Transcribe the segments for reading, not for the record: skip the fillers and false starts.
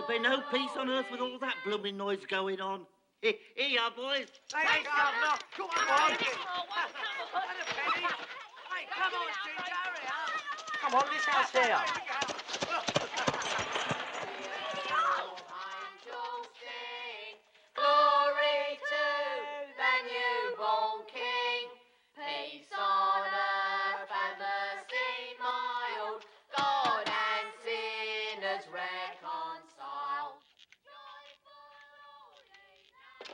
There'll be no peace on earth with all that blooming noise going on. Here you are, boys. Thanks, Governor. Go on, boys. And a penny. Hey, come on, Ginger, hurry up. Come on, this house here. Glory to the newborn King. Peace on earth and mercy mild. God and sinners reconciled. Joy for all nations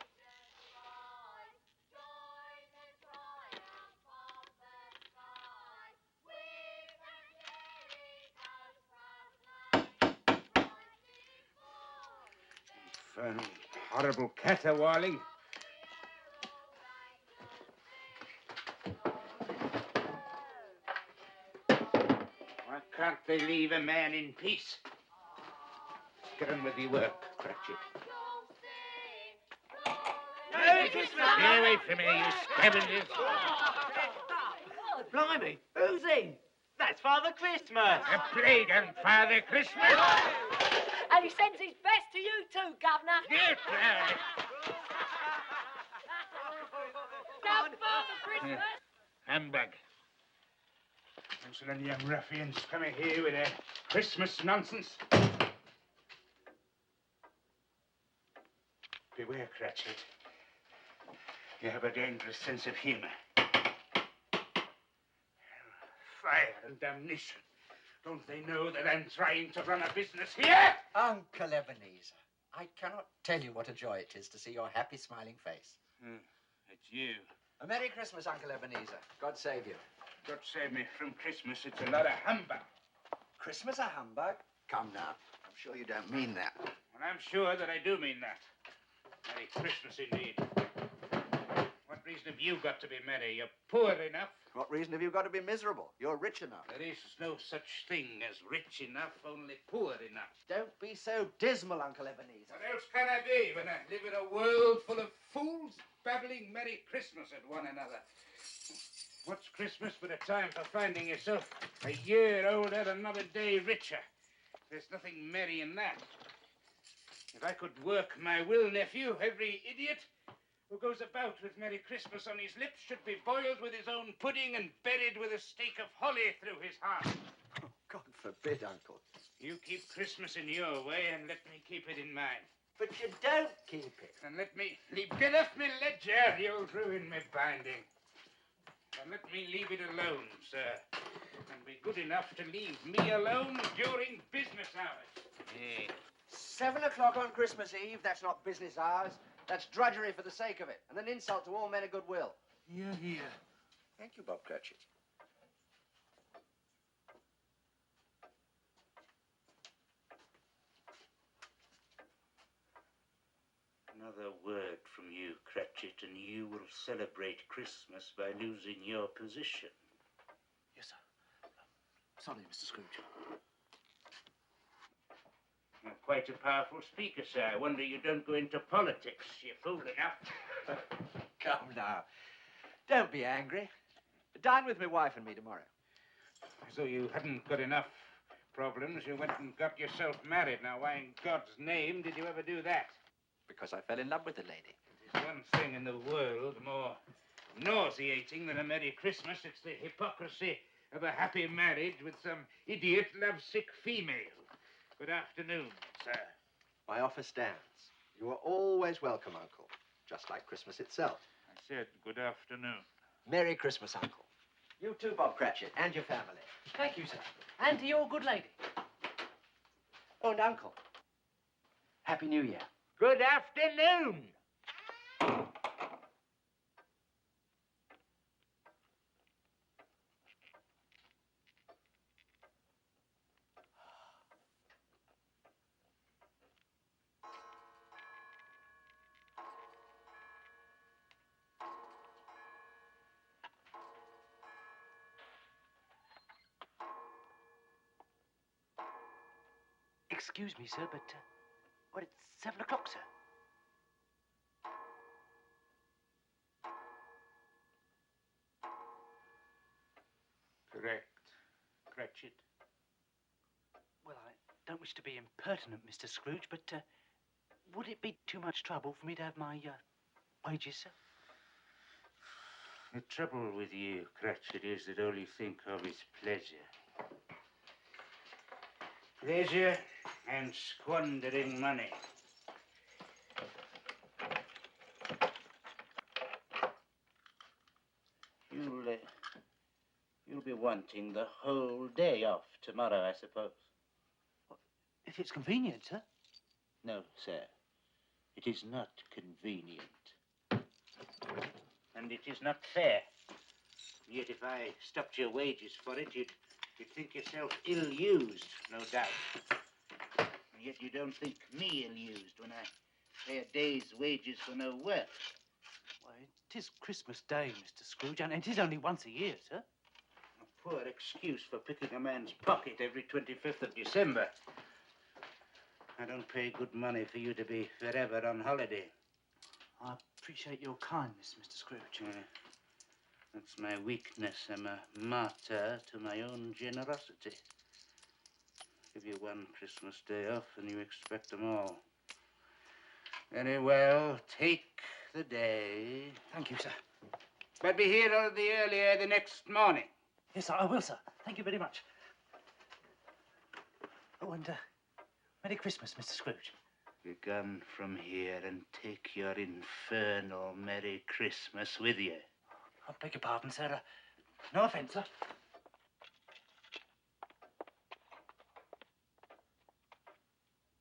rise. Join the triumph of the sky. With Angellica's proclaim. Infernal, horrible caterwauling. Why can't they leave a man in peace? Get on with your work, Cratchit. Merry Christmas! Stay away from me, you scavengers. Blimey, who's he? That's Father Christmas. A plague on Father Christmas. And he sends his best to you too, Governor. Get out. Now, Father Christmas. Humbug. Insolent young ruffians coming here with their Christmas nonsense. Beware, Cratchit. You have a dangerous sense of humor. Fire and damnation. Don't they know that I'm trying to run a business here? Uncle Ebenezer, I cannot tell you what a joy it is to see your happy, smiling face. It's you. A Merry Christmas, Uncle Ebenezer. God save you. God save me from Christmas. It's a lot of humbug. Christmas a humbug? Come now. I'm sure you don't mean that. And I'm sure that I do mean that. Merry Christmas indeed. What reason have you got to be merry? You're poor enough. What reason have you got to be miserable? You're rich enough. There is no such thing as rich enough, only poor enough. Don't be so dismal, Uncle Ebenezer. What else can I be when I live in a world full of fools babbling Merry Christmas at one another? What's Christmas but a time for finding yourself a year older, another day richer? There's nothing merry in that. If I could work my will, nephew, every idiot who goes about with Merry Christmas on his lips should be boiled with his own pudding and buried with a stake of holly through his heart. Oh, God forbid, Uncle. You keep Christmas in your way and let me keep it in mine. But you don't keep it. And let me get off me ledger, you'll ruin me binding. And let me leave it alone, sir. And be good enough to leave me alone during business hours. Yeah. 7 o'clock on Christmas Eve, that's not business hours. That's drudgery for the sake of it, and an insult to all men of goodwill. Hear, hear. Thank you, Bob Cratchit. Another word from you, Cratchit, and you will celebrate Christmas by losing your position. Yes, sir. Sorry, Mr. Scrooge. You're quite a powerful speaker, sir. I wonder you don't go into politics. You're fool enough. Come now. Don't be angry. Dine with my wife and me tomorrow. As though you hadn't got enough problems, you went and got yourself married. Now, why in God's name did you ever do that? Because I fell in love with the lady. There's one thing in the world more nauseating than a Merry Christmas. It's the hypocrisy of a happy marriage with some idiot lovesick female. Good afternoon, sir. My offer stands. You are always welcome, Uncle. Just like Christmas itself. I said good afternoon. Merry Christmas, Uncle. You too, Bob Cratchit, and your family. Thank you, sir. And to your good lady. Oh, and Uncle. Happy New Year. Good afternoon. Excuse me, sir, but, it's 7 o'clock, sir. Correct, Cratchit. Well, don't wish to be impertinent, Mr. Scrooge, but would it be too much trouble for me to have my wages, sir? The trouble with you, Cratchit, is that all you think of is pleasure. Pleasure and squandering money. You'll be wanting the whole day off tomorrow, I suppose. If it's convenient, sir. No, sir. It is not convenient. And it is not fair. Yet if I stopped your wages for it, you'd think yourself ill-used, no doubt. And yet you don't think me ill-used when I pay a day's wages for no work. Why, it is Christmas Day, Mr. Scrooge, and it is only once a year, sir. A poor excuse for picking a man's pocket every 25th of December. I don't pay good money for you to be forever on holiday. I appreciate your kindness, Mr. Scrooge. That's my weakness. I'm a martyr to my own generosity. Give you one Christmas day off and you expect them all. Very well, take the day. Thank you, sir. But be here all the earlier the next morning. Yes, sir, I will, sir. Thank you very much. Oh, and Merry Christmas, Mr. Scrooge. Be gone from here and take your infernal Merry Christmas with you. I beg your pardon, sir. No offence, sir.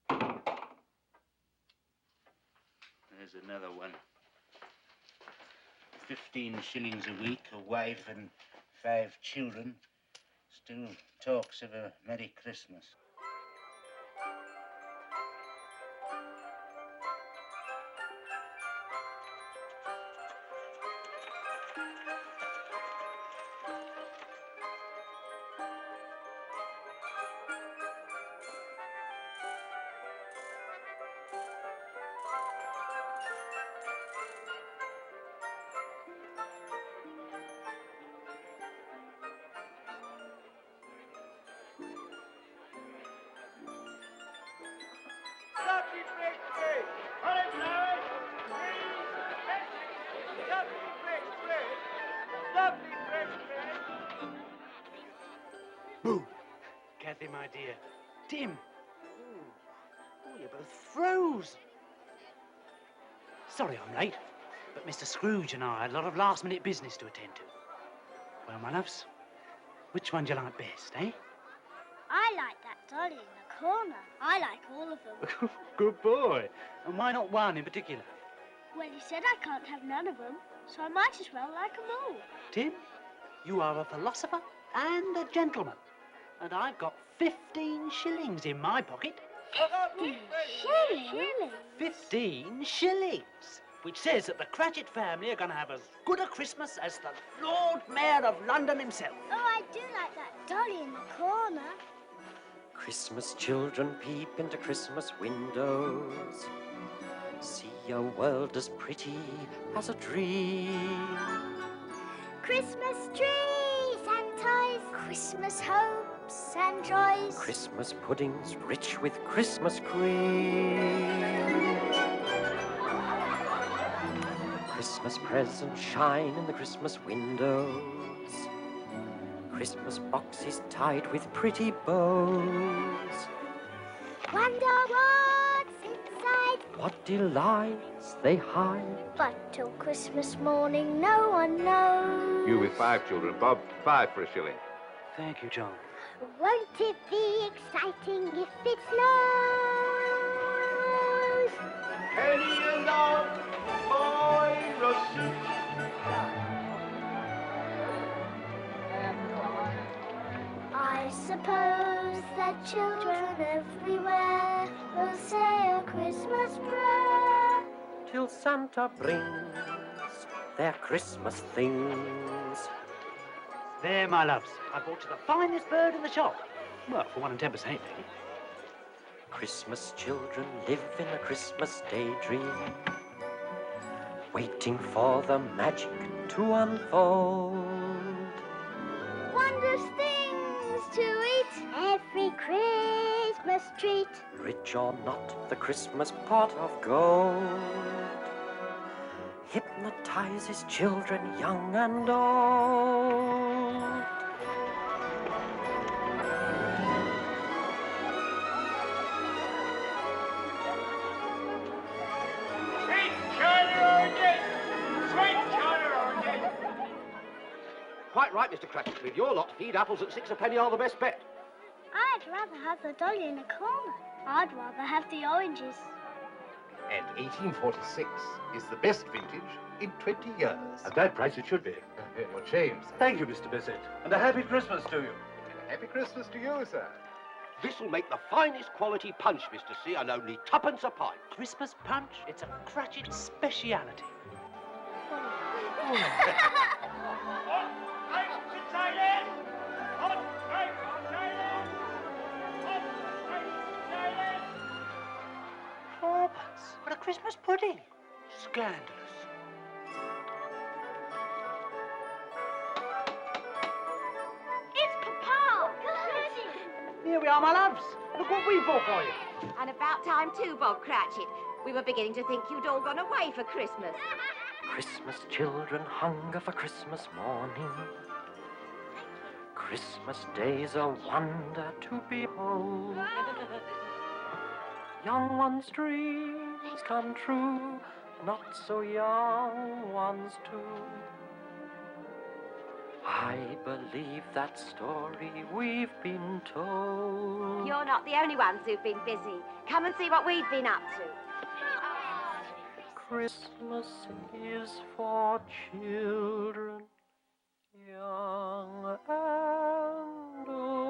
There's another one. 15 shillings a week, a wife and 5 children. Still talks of a Merry Christmas. Lovely bread. Olive Larry. Lovely bread. Lovely bread. Boo! Kathy, my dear. Tim. Oh, you're both frozen. Sorry I'm late, but Mr. Scrooge and I had a lot of last-minute business to attend to. Well, my loves, which one do you like best, eh? I like that dolly in the corner. I like all of them. Good boy. And why not one in particular? Well, he said I can't have none of them, so I might as well like them all. Tim, you are a philosopher and a gentleman. And I've got 15 shillings in my pocket. 15 shillings? 15 shillings, which says that the Cratchit family are going to have as good a Christmas as the Lord Mayor of London himself. Oh, I do like that dolly in the corner. Christmas children peep into Christmas windows. See a world as pretty as a dream. Christmas trees and toys, Christmas hopes and joys. Christmas puddings rich with Christmas cream. Christmas presents shine in the Christmas windows. Christmas boxes tied with pretty bows. Wonder what's inside. What delights they hide. But till Christmas morning, no one knows. You with 5 children, Bob, 5 for a shilling. Thank you, John. Won't it be exciting if it snows? Penny and all, boy, I suppose that children everywhere will say a Christmas prayer. Till Santa brings their Christmas things. There, my loves. I bought you the finest bird in the shop. Well, for 1 10%, maybe. Christmas children live in a Christmas daydream, waiting for the magic to unfold. Wondrous things to eat. Every Christmas tree treat. Rich or not, the Christmas pot of gold hypnotizes children young and old. Quite right, Mr. Cratchit. With your lot, feed apples at 6 a penny are the best bet. I'd rather have the dolly in a corner. I'd rather have the oranges. And 1846 is the best vintage in 20 years. At that price it should be. What James? Thank you, Mr. Bissett. And a happy Christmas to you. And a happy Christmas to you, sir. This'll make the finest quality punch, Mr. C, and only twopence a pint. Christmas punch? It's a Cratchit speciality. Fourpence for a Christmas pudding. Scandalous. It's Papa! Here we are, my loves. Look what we bought for you. And about time too, Bob Cratchit. We were beginning to think you'd all gone away for Christmas. Christmas children hunger for Christmas morning. Christmas day's a wonder to behold. Young ones' dreams come true, not so young ones too. I believe that story we've been told. You're not the only ones who've been busy. Come and see what we've been up to. Christmas is for children, young and old.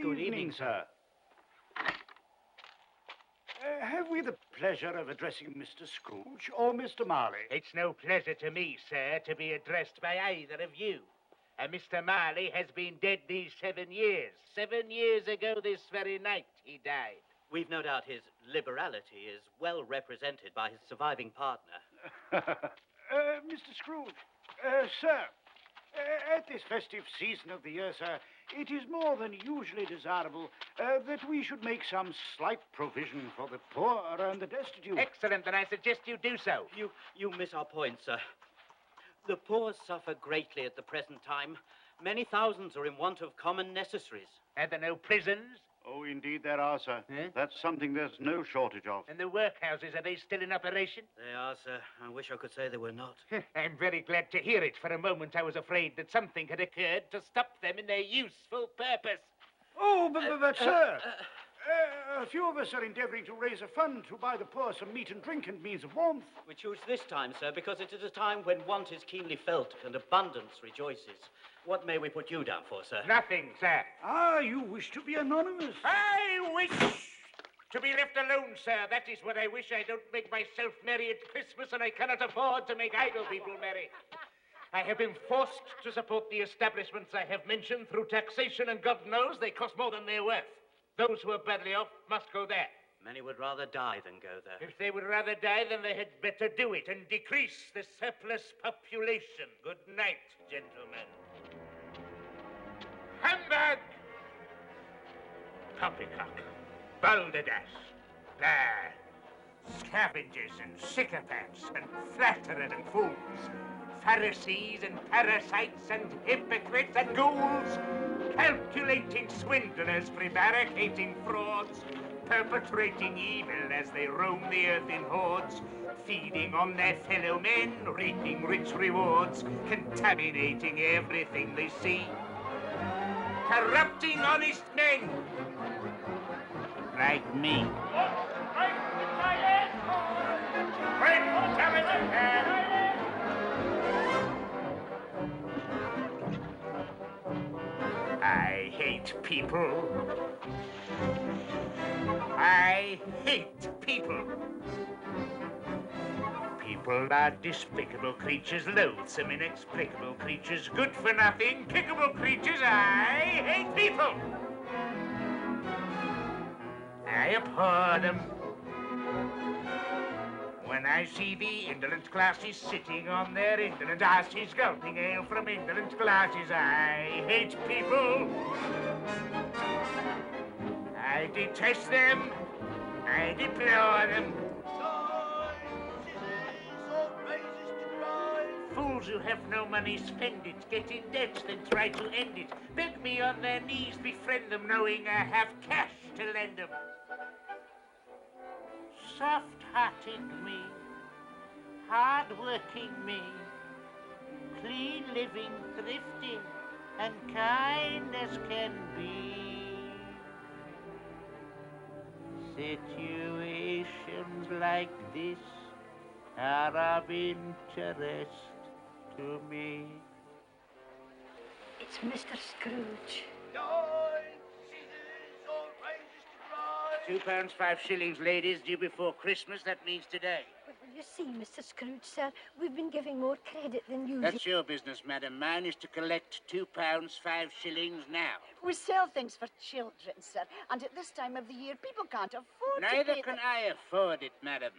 Good evening, sir. Have we the pleasure of addressing Mr. Scrooge or Mr. Marley? It's no pleasure to me, sir, to be addressed by either of you. Mr. Marley has been dead these 7 years. 7 years ago this very night he died. We've no doubt his liberality is well represented by his surviving partner. Mr. Scrooge, sir, at this festive season of the year, sir, it is more than usually desirable that we should make some slight provision for the poor and the destitute. Excellent, then I suggest you do so. You miss our point, sir. The poor suffer greatly at the present time. Many thousands are in want of common necessaries. Are there no prisons? Oh, indeed there are, sir. That's something there's no shortage of. And the workhouses, are they still in operation? They are, sir. I wish I could say they were not. I'm very glad to hear it. For a moment I was afraid that something had occurred to stop them in their useful purpose. Oh, but sir, a few of us are endeavouring to raise a fund to buy the poor some meat and drink and means of warmth. We choose this time, sir, because it is a time when want is keenly felt and abundance rejoices. What may we put you down for, sir? Nothing, sir. Ah, you wish to be anonymous. I wish to be left alone, sir. That is what I wish. I don't make myself merry at Christmas, and I cannot afford to make idle people merry. I have been forced to support the establishments I have mentioned through taxation, and God knows they cost more than they're worth. Those who are badly off must go there. Many would rather die than go there. If they would rather die, then they had better do it and decrease the surplus population. Good night, gentlemen. Humbug! Poppycock, balderdash, blah, scavengers and sycophants and flatterers and fools, Pharisees and parasites and hypocrites and ghouls, calculating swindlers, prevaricating frauds, perpetrating evil as they roam the earth in hordes, feeding on their fellow men, reaping rich rewards, contaminating everything they see, corrupting honest men like me. I hate people. I hate people. People People are despicable creatures, loathsome, inexplicable creatures, good-for-nothing, kickable creatures. I hate people. I abhor them. When I see the indolent classes sitting on their indolent asses, gulping ale from indolent glasses, I hate people. I detest them. I deplore them. Fools who have no money spend it, get in debt, then try to end it. Beg me on their knees, befriend them, knowing I have cash to lend them. Soft-hearted me, hard-working me, clean-living, thrifty, and kind as can be. Situations like this are of interest to me. It's Mr. Scrooge. £2, 5 shillings, ladies, due before Christmas. That means today. Well, you see, Mr. Scrooge, sir, we've been giving more credit than usual. That's your business, madam. Mine is to collect £2, 5 shillings now. We sell things for children, sir, and at this time of the year, people can't afford Neither to pay can I afford it, madam.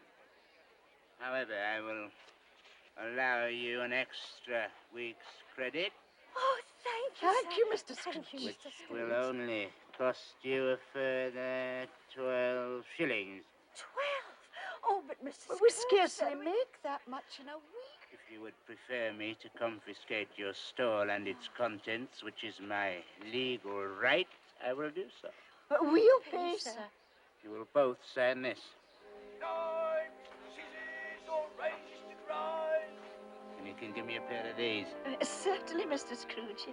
However, I will allow you an extra week's credit. Oh, Thank you, Mr. Scrooge. Which will only cost you a further 12 shillings. 12? Oh, but Mr. But we Scrooge, scarcely make that much in a week. If you would prefer me to confiscate your stall and its contents, which is my legal right, I will do so. But we'll pay, sir. You will both sign this. And you can give me a pair of these. Certainly, Mr. Scrooge.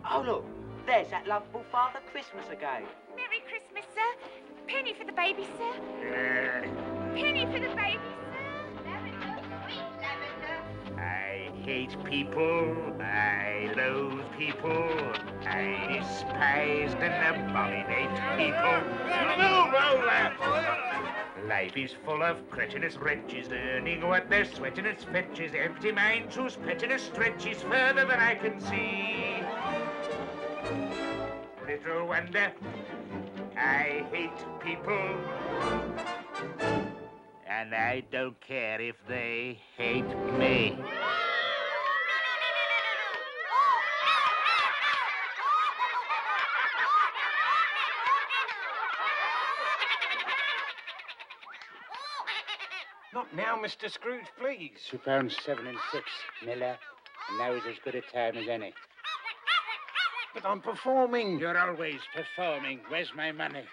Oh, look, there's that lovable Father Christmas again. Merry Christmas, sir. Penny for the baby, sir. Penny for the baby, sir. Lavender, sweet lavender. I hate people. I loathe people. I despise and abominate people. Life is full of cretinous wretches, earning what their sweatiness fetches, empty minds whose pettiness stretches further than I can see. Little wonder I hate people, and I don't care if they hate me. Not now, Mr. Scrooge, please. £2, 7 and 6, Miller. And now is as good a time as any. But I'm performing. You're always performing. Where's my money?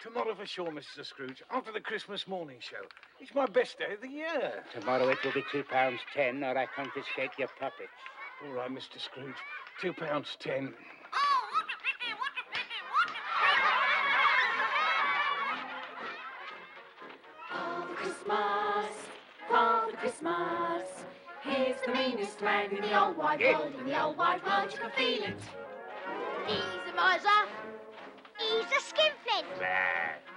Tomorrow for sure, Mr. Scrooge. After the Christmas morning show. It's my best day of the year. Tomorrow it will be £2, 10, or I confiscate your puppets. All right, Mr. Scrooge. £2, 10. Father Christmas, he's the meanest man in the old wide world. In the old wide world, you can feel it. He's a miser. He's a skinflint.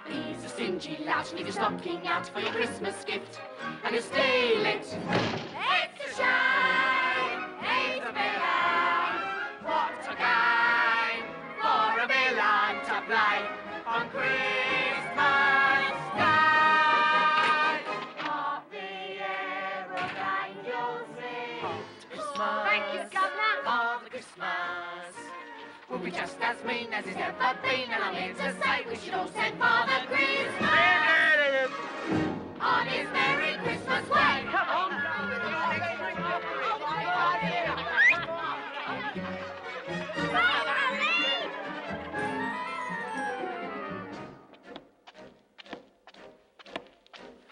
He's a stingy lout, leave your stocking out for your Christmas gift, and he'll steal it. It's a shame, he's a villain. What a game for a villain to play on Christmas Day. Hark the herald angels sing. Thank you, Governor. Father Christmas will be just as mean as he's ever been, and I'm here to say we should all send Father Christmas on his Merry Christmas way. Come on.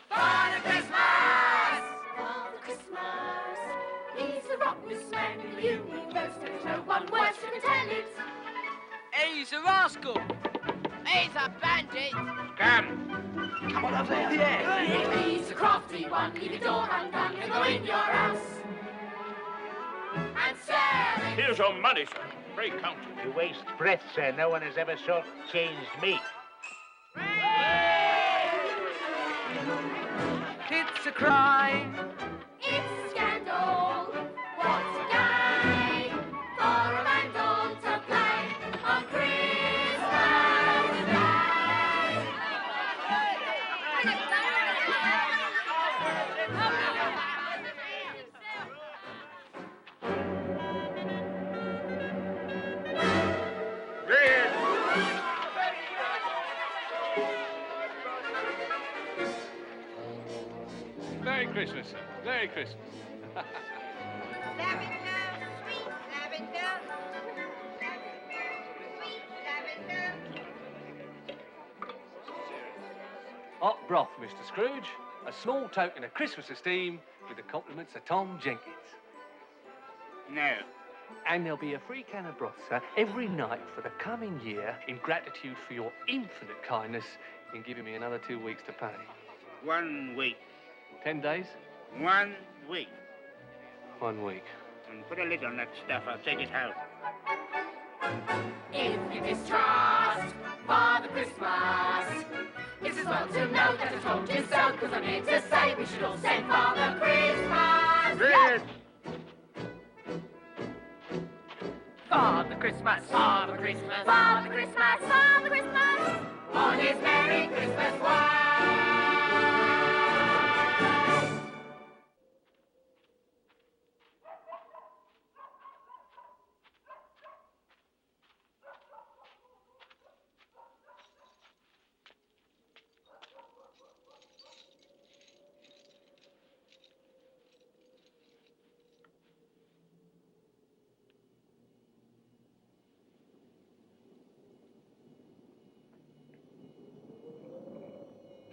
Father Christmas! Father Christmas! He's the rottenest man in the universe. There's no one worse who can tell it. He's a rascal. He's a bandit. Come on up there. Yeah. He's a crafty one. Leave your door undone. He'll go in your house and sell it. Here's your money, sir. Pray count it. You waste breath, sir. No one has ever short-changed me. It's a crime. It's a scandal. What's a game for a vandal to play on Christmas Day? Merry Christmas, sir. Merry Christmas. Lavender, sweet lavender. Sweet lavender. Hot broth, Mr. Scrooge. A small token of Christmas esteem with the compliments of Tom Jenkins. No. And there'll be a free can of broth, sir, every night for the coming year in gratitude for your infinite kindness in giving me another 2 weeks to pay. 1 week. 10 days? 1 week. 1 week. And put a lid on that stuff. I'll take it home. If you distrust Father Christmas, it's as well to know that I told you so, because I'm here to say we should all send Father Christmas. Yes. Father Christmas, Father Christmas, Father Christmas, Father Christmas, on his Merry Christmas way.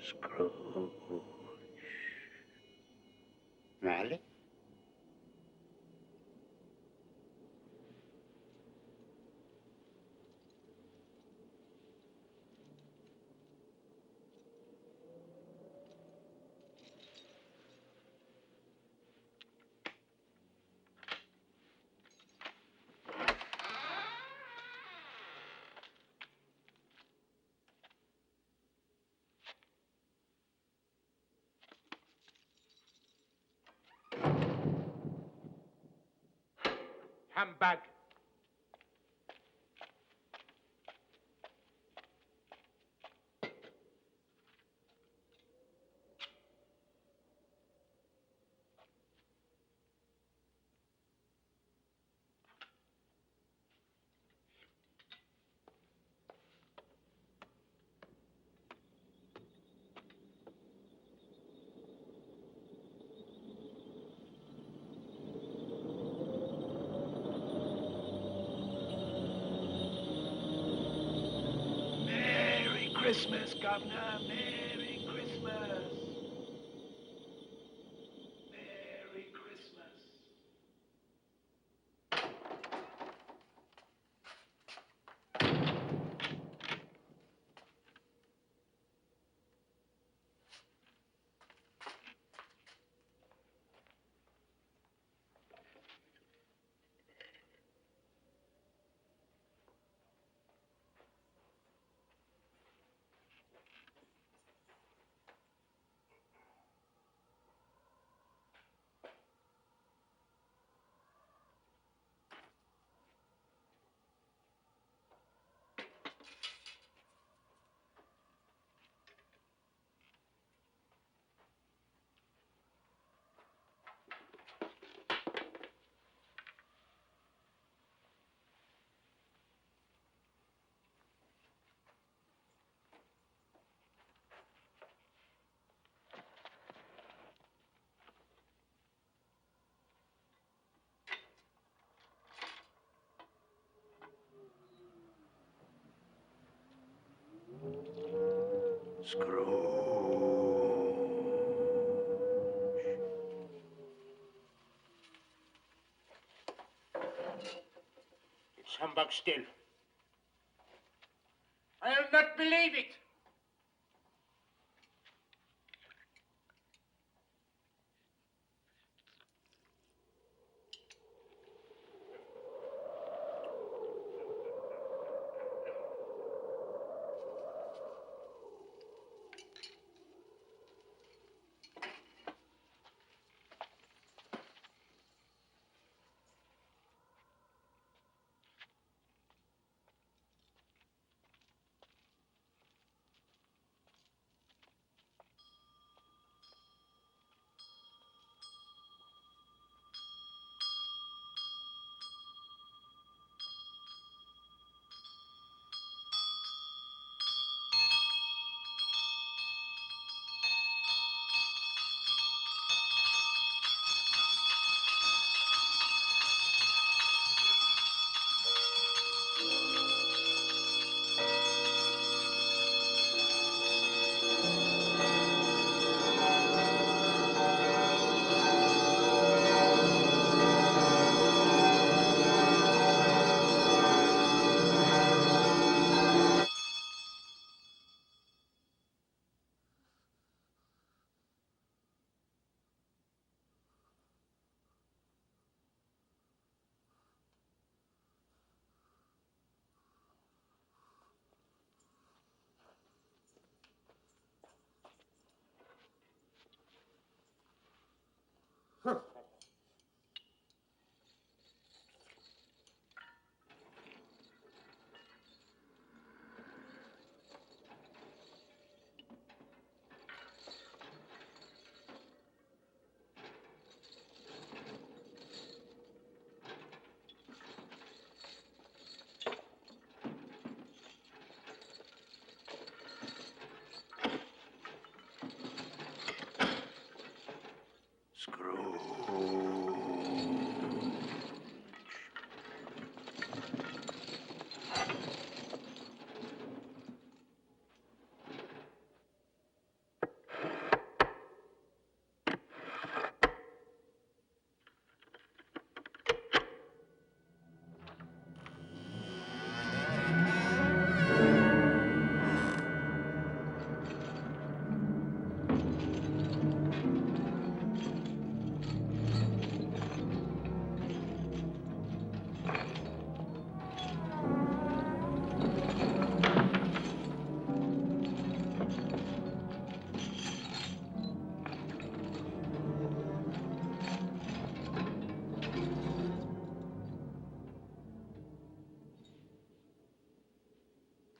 Scrooge. Riley? Handbag. Christmas, Governor. Merry Christmas. Merry Christmas. It's humbug still. I'll not believe it.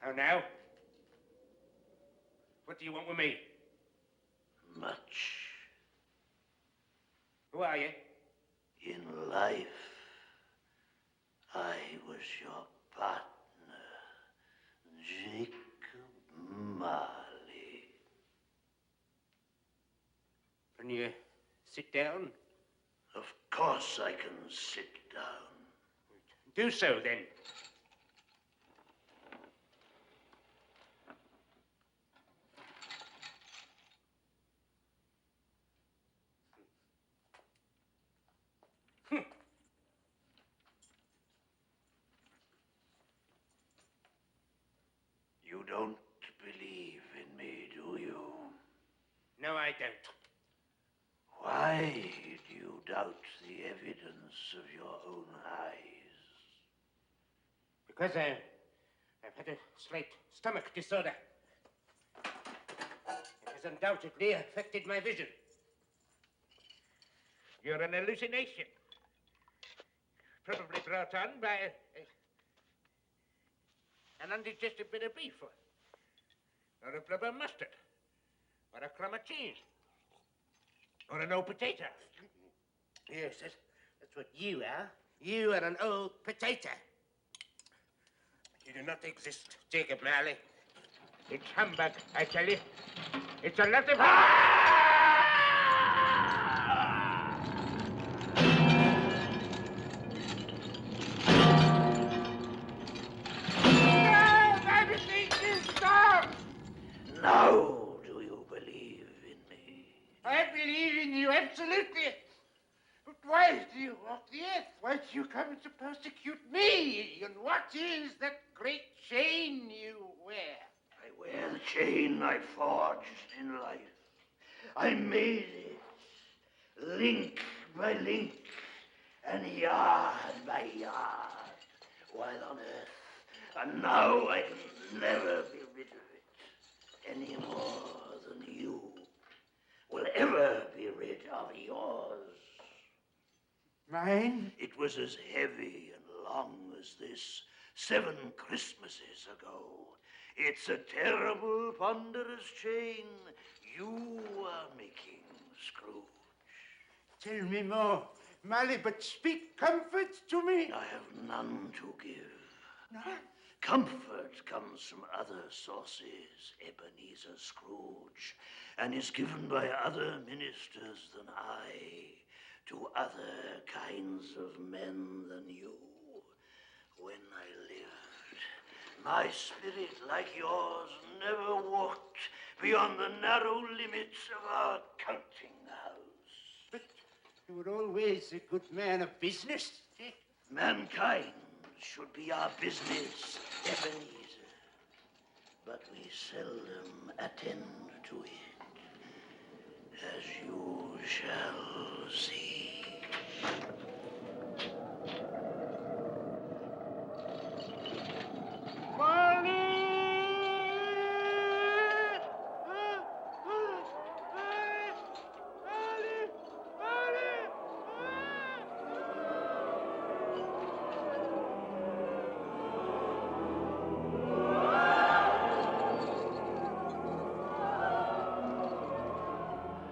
How now? What do you want with me? Much. Who are you? In life, I was your partner, Jacob Marley. Can you sit down? Of course I can sit down. Do so, then. You don't believe in me, do you? No, I don't. Why do you doubt the evidence of your own eyes? Because I've had a slight stomach disorder. It has undoubtedly affected my vision. You're an hallucination. Probably brought on by an undigested bit of beef, or a blubber mustard, or a crumb of cheese, or an old potato. Yes, that's what you are. You are an old potato. You do not exist, Jacob Marley. It's humbug, I tell you. It's a lot of... Now do you believe in me? I believe in you, absolutely. But why do you walk the earth? Why do you come to persecute me? And what is that great chain you wear? I wear the chain I forged in life. I made it, link by link, and yard by yard, while on earth. And now I can never be rid of it, any more than you will ever be rid of yours. Mine? It was as heavy and long as this 7 Christmases ago. It's a terrible, ponderous chain you are making, Scrooge. Tell me more, Marley, but speak comfort to me. I have none to give. None? Comfort comes from other sources, Ebenezer Scrooge, and is given by other ministers than I to other kinds of men than you. When I lived, my spirit, like yours, never walked beyond the narrow limits of our counting house. But you were always a good man of business. Mankind should be our business, Ebenezer. But we seldom attend to it, as you shall see.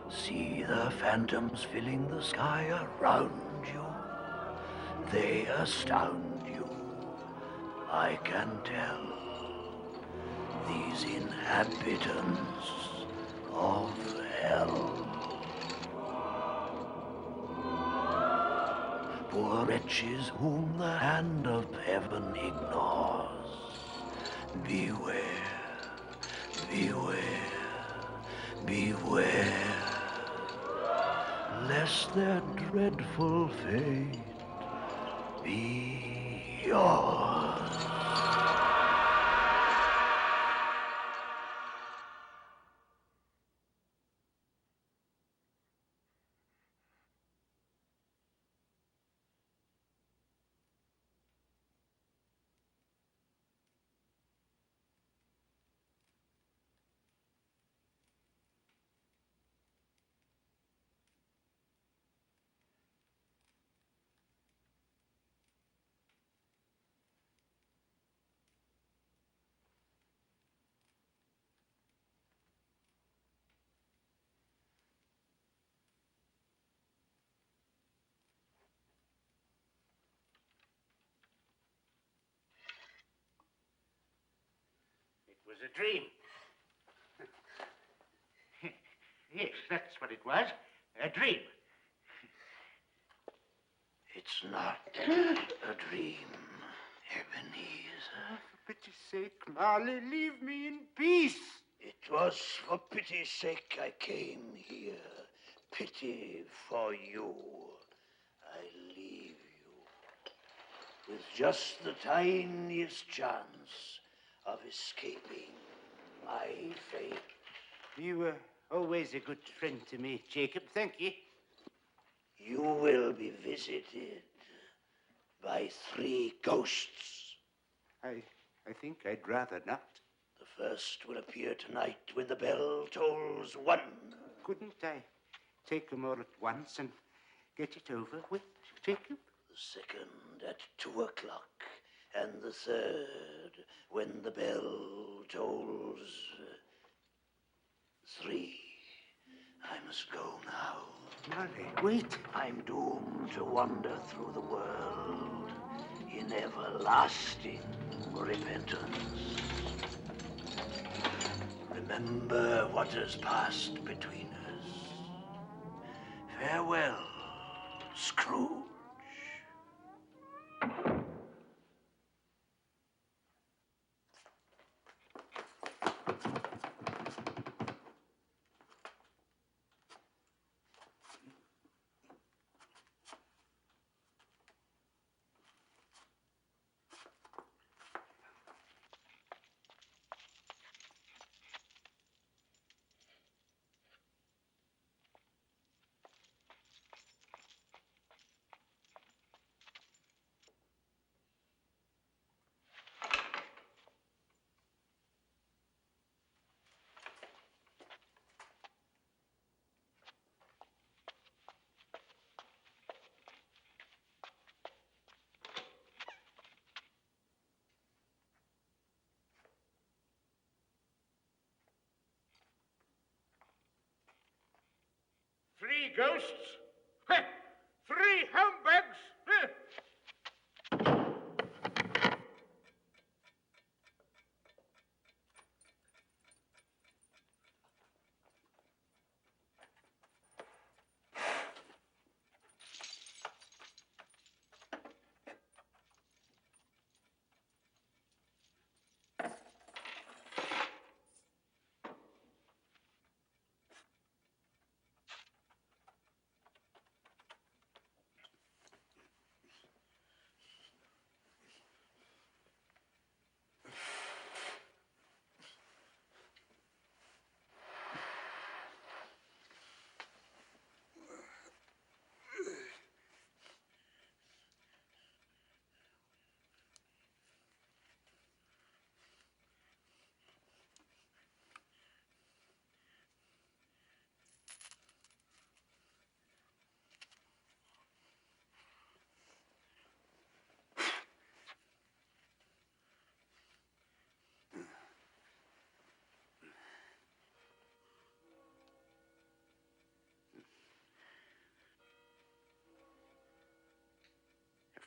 See the phantoms filling the sky around you. They astound you. I can tell. These inhabitants of hell. Poor wretches whom the hand of heaven ignores. Beware, beware, beware, lest their dreadful fate be yours. It was a dream. Yes, that's what it was. A dream. It's not a dream, Ebenezer. For pity's sake, Marley, leave me in peace. It was for pity's sake I came here. Pity for you. I leave you with just the tiniest chance of escaping my fate. You were always a good friend to me, Jacob. Thank you. You will be visited by 3 ghosts. I think I'd rather not. The first will appear tonight when the bell tolls 1. Couldn't I take them all at once and get it over with, Jacob? The second at 2 o'clock, and the third when the bell tolls 3. I must go now. Marley, wait. I'm doomed to wander through the world in everlasting repentance. Remember what has passed between us. Farewell, Scrooge. Three ghosts? 3 humbugs?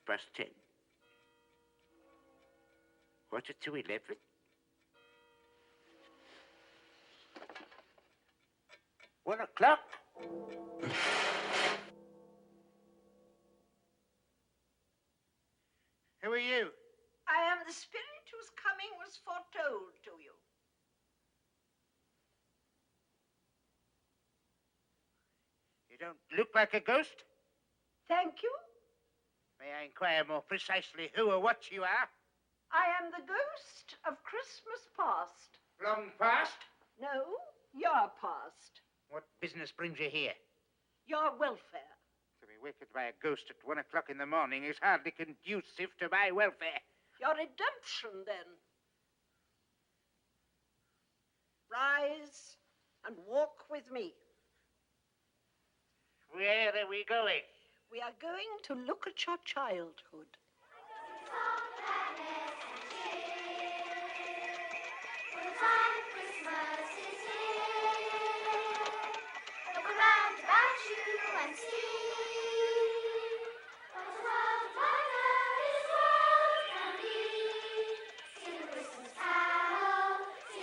Past 10. Quarter to 11. One o'clock. Who are you? I am the spirit whose coming was foretold to you. You don't look like a ghost. Thank you. May I inquire more precisely who or what you are? I am the ghost of Christmas past. Long past? No, your past. What business brings you here? Your welfare. To be wakened by a ghost at 1 o'clock in the morning is hardly conducive to my welfare. Your redemption, then. Rise and walk with me. Where are we going? We are going to look at your childhood. Sing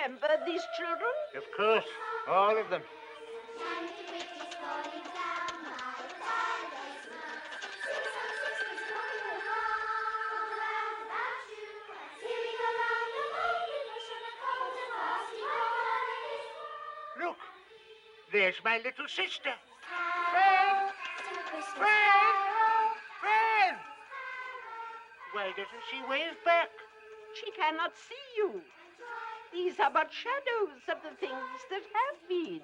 remember these children? Of course, all of them. Look, there's my little sister. Fran! Fran! Fran! Why doesn't she wave back? She cannot see you. These are but shadows of the things that have been.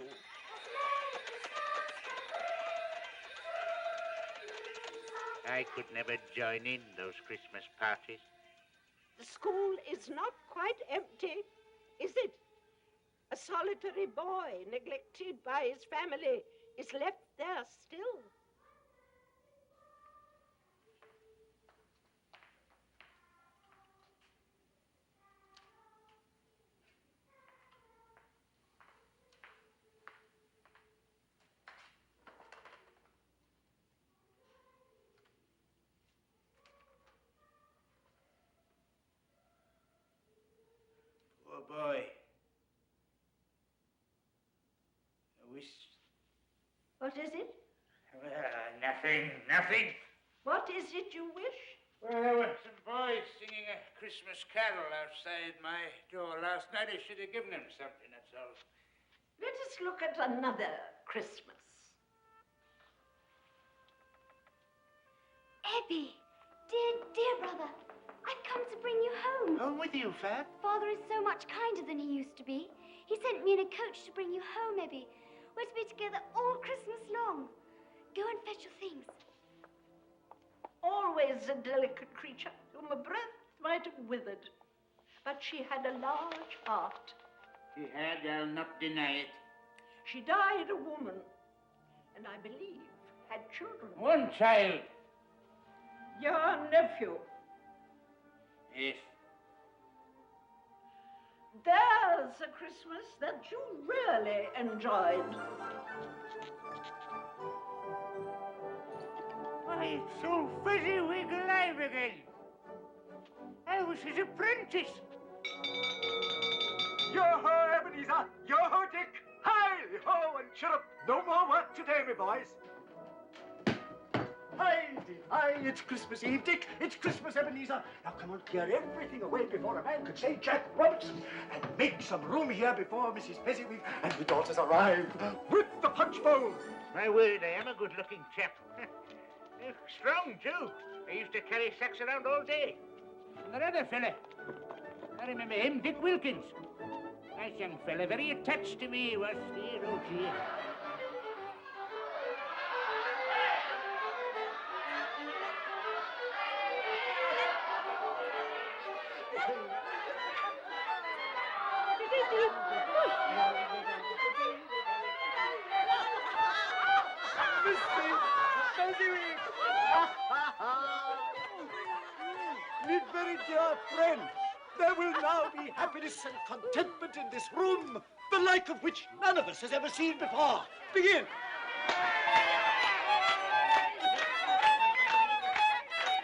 I could never join in those Christmas parties. The school is not quite empty, is it? A solitary boy, neglected by his family, is left there still. Poor boy. I wish... What is it? Nothing. What is it you wish? Well, there were some boys singing a Christmas carol outside my door last night. I should have given them something, that's all. Let us look at another Christmas. Ebbie, dear brother, I've come to bring you home. Home with you, Fab? Father is so much kinder than he used to be. He sent me in a coach to bring you home, Ebbie. We're to be together all Christmas long. Go and fetch your things. Always a delicate creature whom a breath might have withered. But she had a large heart. She had, I'll not deny it. She died a woman, and I believe had children. One child. Your nephew. Yes. There's a Christmas that you really enjoyed. Why, it's so fezziwig alive again. I was his apprentice. Yo-ho, Ebenezer! Yo-ho, Dick! Hi-ho, and chirrup! No more work today, me boys. Hi, it's Christmas Eve, Dick. It's Christmas, Ebenezer. Now, come on, clear everything away before a man could say Jack Robinson, and make some room here before Mrs. Fezziwig and the daughters arrive with the punch bowl. My word, I am a good-looking chap. Strong, too. I used to carry sacks around all day. And that other fella, I remember him, Dick Wilkins. Nice young fella, very attached to me, was dear, oh dear. Me very dear friend, there will now be happiness and contentment in this room, the like of which none of us has ever seen before. Begin.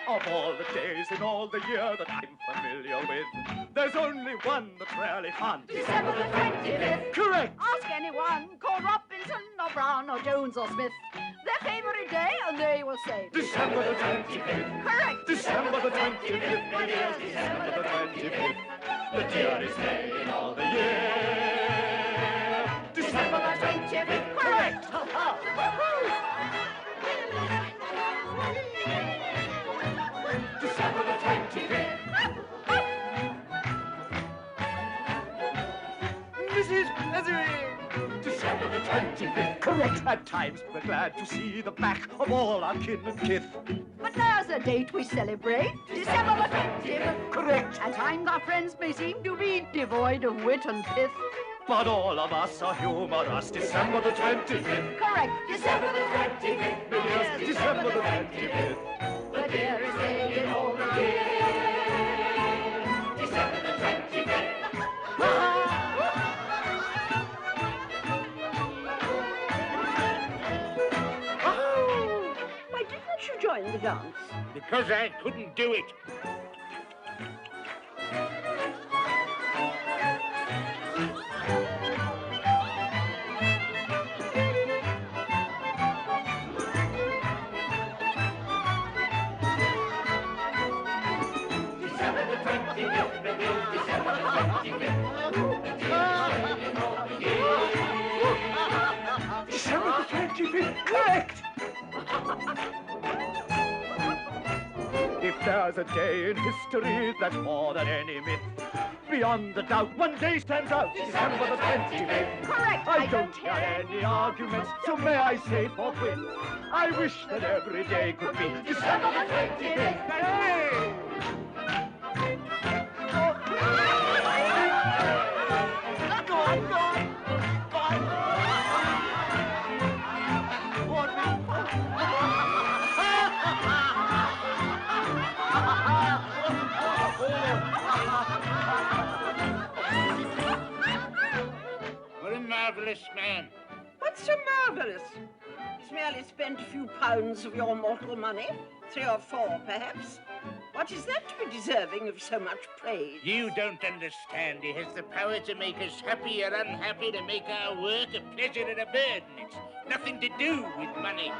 Of all the days in all the year that I'm familiar with, there's only one that's rarely fun. December the 25th. Correct. Ask anyone called Robinson or Brown or Jones or Smith their favorite day, and they will say December the 25th. Correct. December the 25th. My dear, December the 25th. The dearest day in all the year. December the 25th. Correct. December the 25th. Mrs. Fezziwig. December the 25th. Correct. At times we're glad to see the back of all our kin and kith. But there's a date we celebrate, December the 25th. Correct. At times our friends may seem to be devoid of wit and pith. But all of us are humorous. December the 25th. Correct. December the 25th. Yes, December the 25th. The dearest day in all the year. December the 25th. Why didn't you join the dance? Because I couldn't do it. 25th. Correct! If there's a day in history that's more than any myth, beyond the doubt, one day stands out, December the 25th. Correct. I don't hear any arguments, so may I say forthwith, I wish that every day could be December the 25th. Hey! Go on, go on. Go on. What a marvellous man. What's so marvellous? He's merely spent a few pounds of your mortal money. 3 or 4, perhaps. What is that to be deserving of so much praise? You don't understand. He has the power to make us happy or unhappy, to make our work a pleasure or a burden. It's nothing to do with money.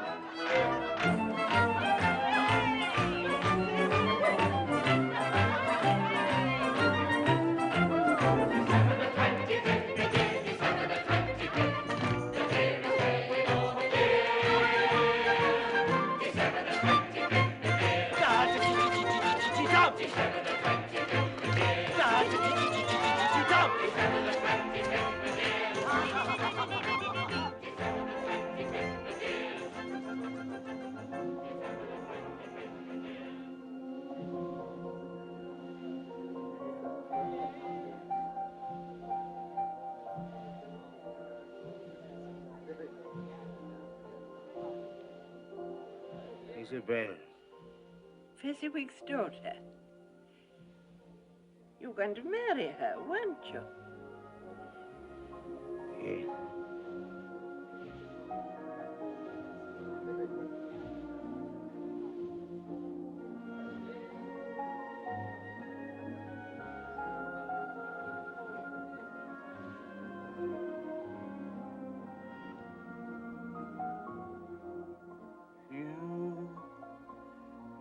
Isabel. Fezziwig's daughter. You're going to marry her, weren't you? Yes.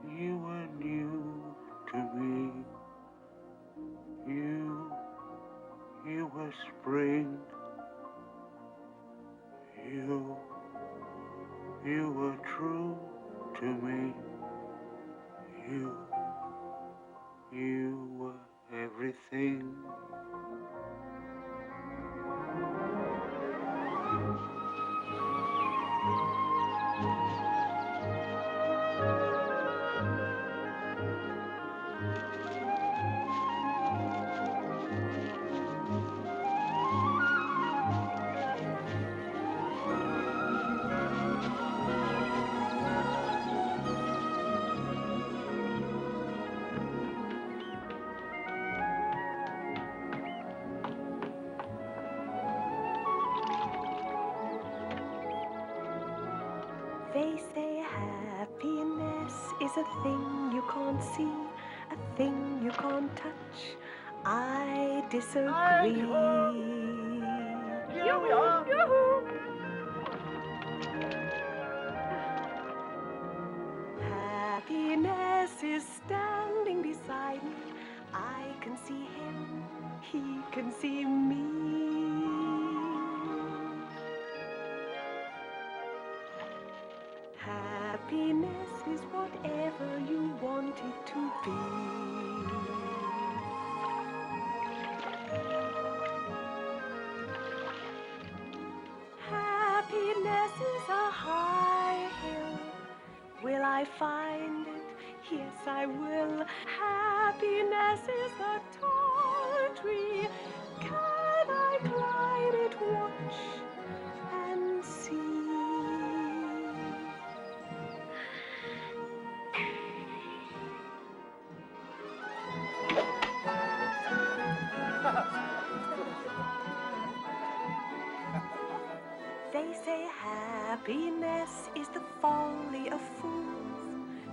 You were new to me. You were spring. You were true to me. You were everything. They say happiness is a thing you can't see, a thing you can't touch. I disagree. Happiness is standing beside me. I can see him, he can see me. Happiness is whatever you want it to be. Happiness is a high hill. Will I find it? Yes, I will. Happiness is a tall tree. Can I climb it? Watch and see. They say happiness is the folly of fools.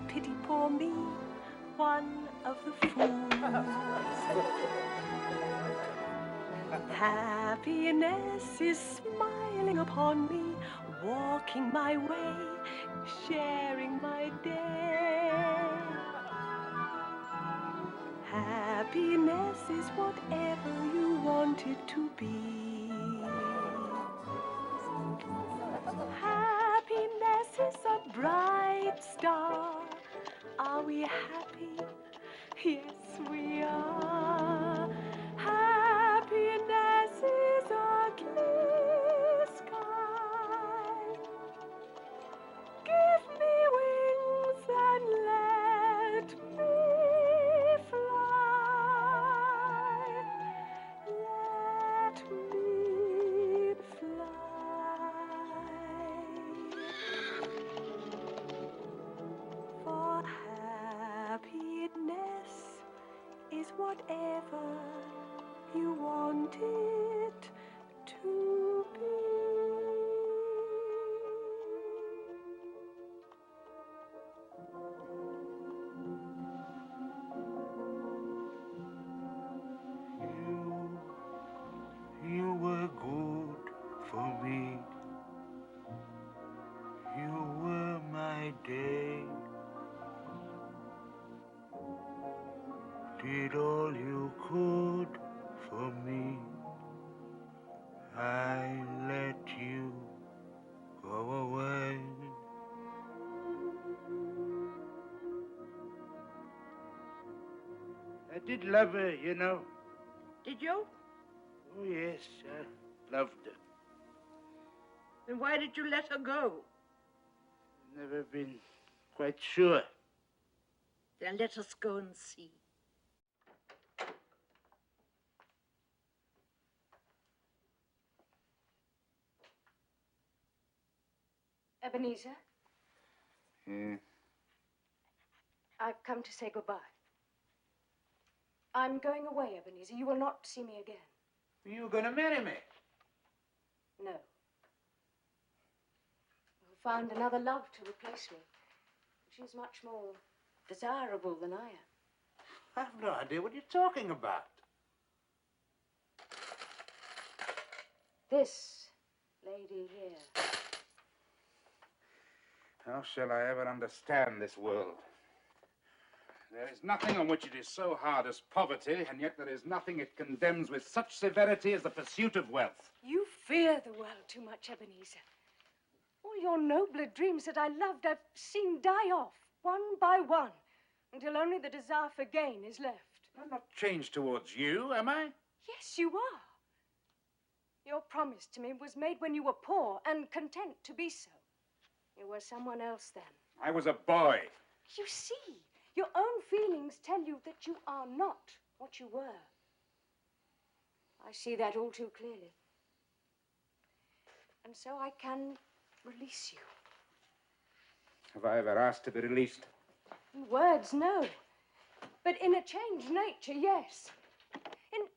Pity poor me, one of the fools. Happiness is smiling upon me, walking my way, sharing my day. Happiness is whatever you want it to be. whatever you want it to be. You were good for me. You were my day. Did all you could for me. I let you go away. I did love her, you know. Did you? Oh, yes, I loved her. Then why did you let her go? Never been quite sure. Then let us go and see. Ebenezer, Yeah. I've come to say goodbye. I'm going away, Ebenezer. You will not see me again. You gonna marry me? No. You'll find another love to replace me. She's much more desirable than I am. I have no idea what you're talking about. This lady here. How shall I ever understand this world? There is nothing on which it is so hard as poverty, and yet there is nothing it condemns with such severity as the pursuit of wealth. You fear the world too much, Ebenezer. All your nobler dreams that I loved, I've seen die off, one by one, until only the desire for gain is left. I'm not changed towards you, am I? Yes, you are. Your promise to me was made when you were poor and content to be so. You were someone else then. I was a boy. You see, your own feelings tell you that you are not what you were. I see that all too clearly. And so I can release you. Have I ever asked to be released? In words, no. But in a changed nature, yes. In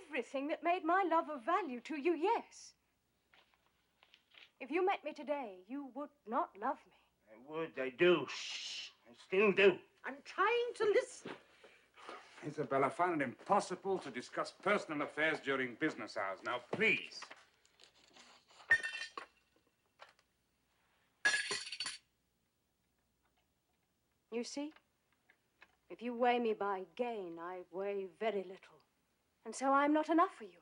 everything that made my love of value to you, yes. If you met me today, you would not love me. I would, I do. Shh, I still do. I'm trying to listen. Isabel, I find it impossible to discuss personal affairs during business hours. Now, please. You see, if you weigh me by gain, I weigh very little. And so I'm not enough for you.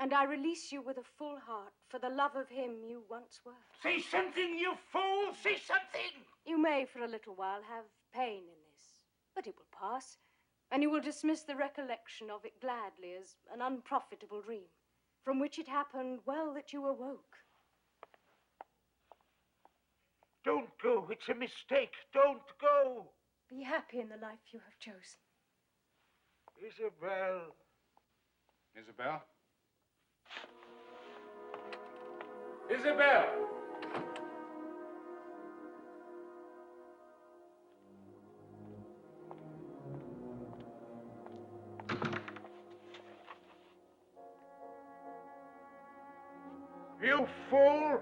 And I release you with a full heart for the love of him you once were. Say something, you fool! Say something! You may, for a little while, have pain in this, but it will pass, and you will dismiss the recollection of it gladly as an unprofitable dream, from which it happened well that you awoke. Don't go. It's a mistake. Don't go. Be happy in the life you have chosen. Isabel. Isabel? Isabel! You fool!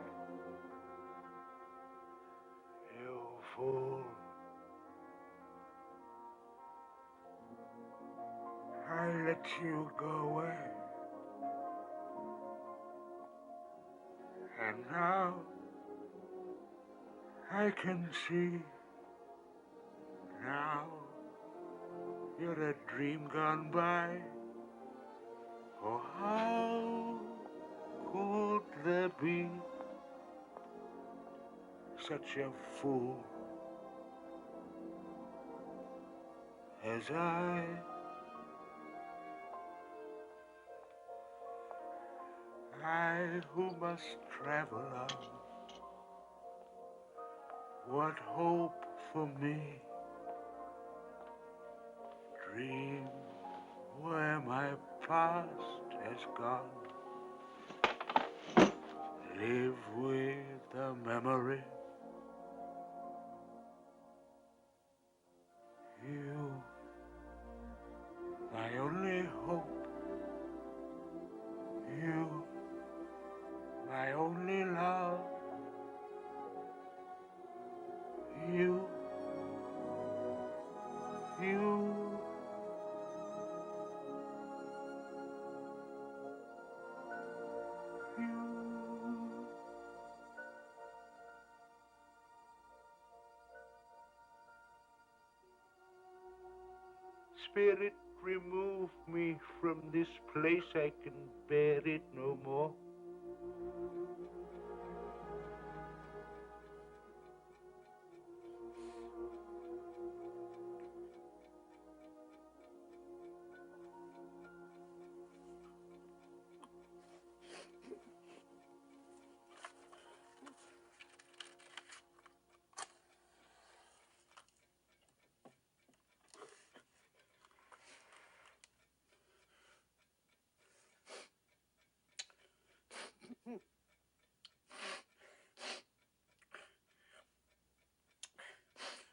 You fool. I let you go away. And now I can see. Now you're a dream gone by. Oh, how could there be such a fool as I? I who must travel on, what hope for me? Dream where my past has gone. Live with the memory. You, my Spirit, remove me from this place. I can bear it no more.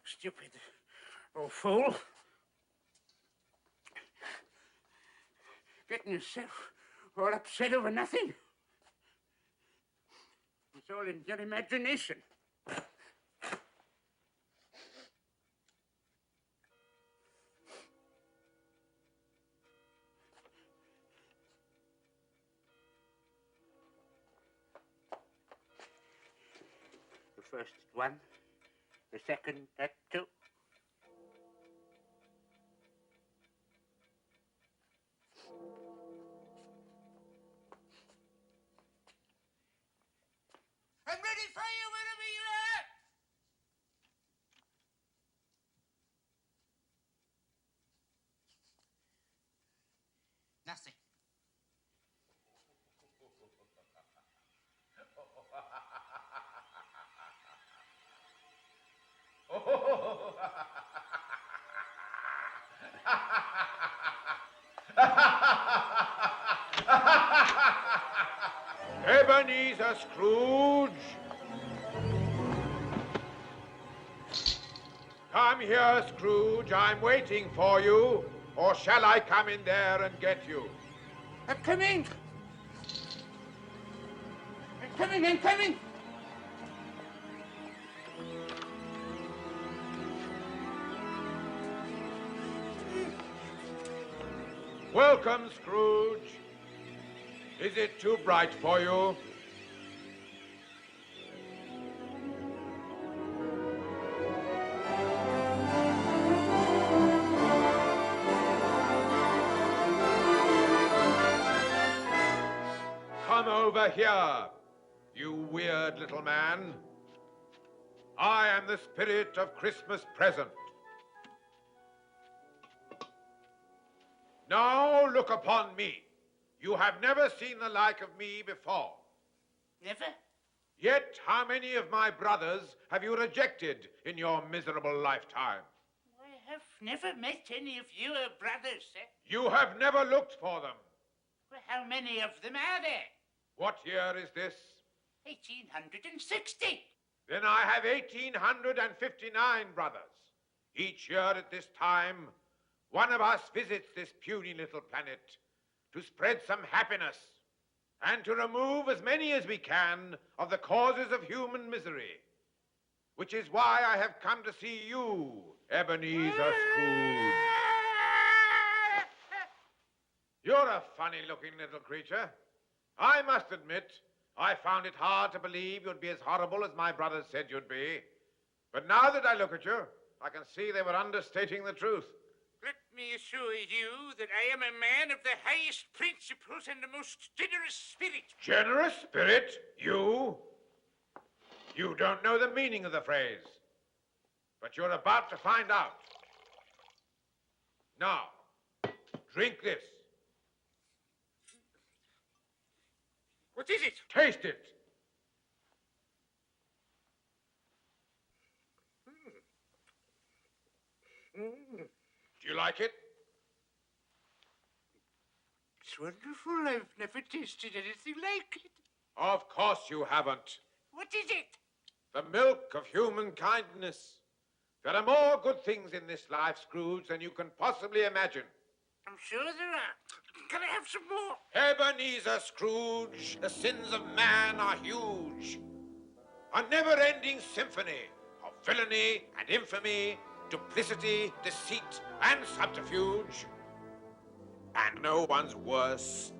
Stupid old fool. Getting yourself all upset over nothing. It's all in your imagination. The first one, the second, that two. I'm ready for you whenever you are. Nothing. Ebenezer Scrooge! Come here, Scrooge. I'm waiting for you. Or shall I come in there and get you? I'm coming. I'm coming, I'm coming. Welcome, Scrooge. Is it too bright for you? Come over here, you weird little man. I am the spirit of Christmas present. Now look upon me. You have never seen the like of me before. Never? Yet how many of my brothers have you rejected in your miserable lifetime? I have never met any of your brothers, sir. You have never looked for them. Well, how many of them are there? What year is this? 1860. Then I have 1859 brothers. Each year at this time, one of us visits this puny little planet to spread some happiness and to remove as many as we can of the causes of human misery, which is why I have come to see you, Ebenezer Scrooge. You're a funny-looking little creature. I must admit, I found it hard to believe you'd be as horrible as my brothers said you'd be. But now that I look at you, I can see they were understating the truth. Let me assure you that I am a man of the highest principles and the most generous spirit. Generous spirit? You? You don't know the meaning of the phrase. But you're about to find out. Now, drink this. What is it? Taste it. Do you like it? It's wonderful. I've never tasted anything like it. Of course you haven't. What is it? The milk of human kindness. There are more good things in this life, Scrooge, than you can possibly imagine. I'm sure there are. Can I have some more? Ebenezer Scrooge, the sins of man are huge. A never-ending symphony of villainy and infamy, duplicity, deceit, and subterfuge. And no one's worse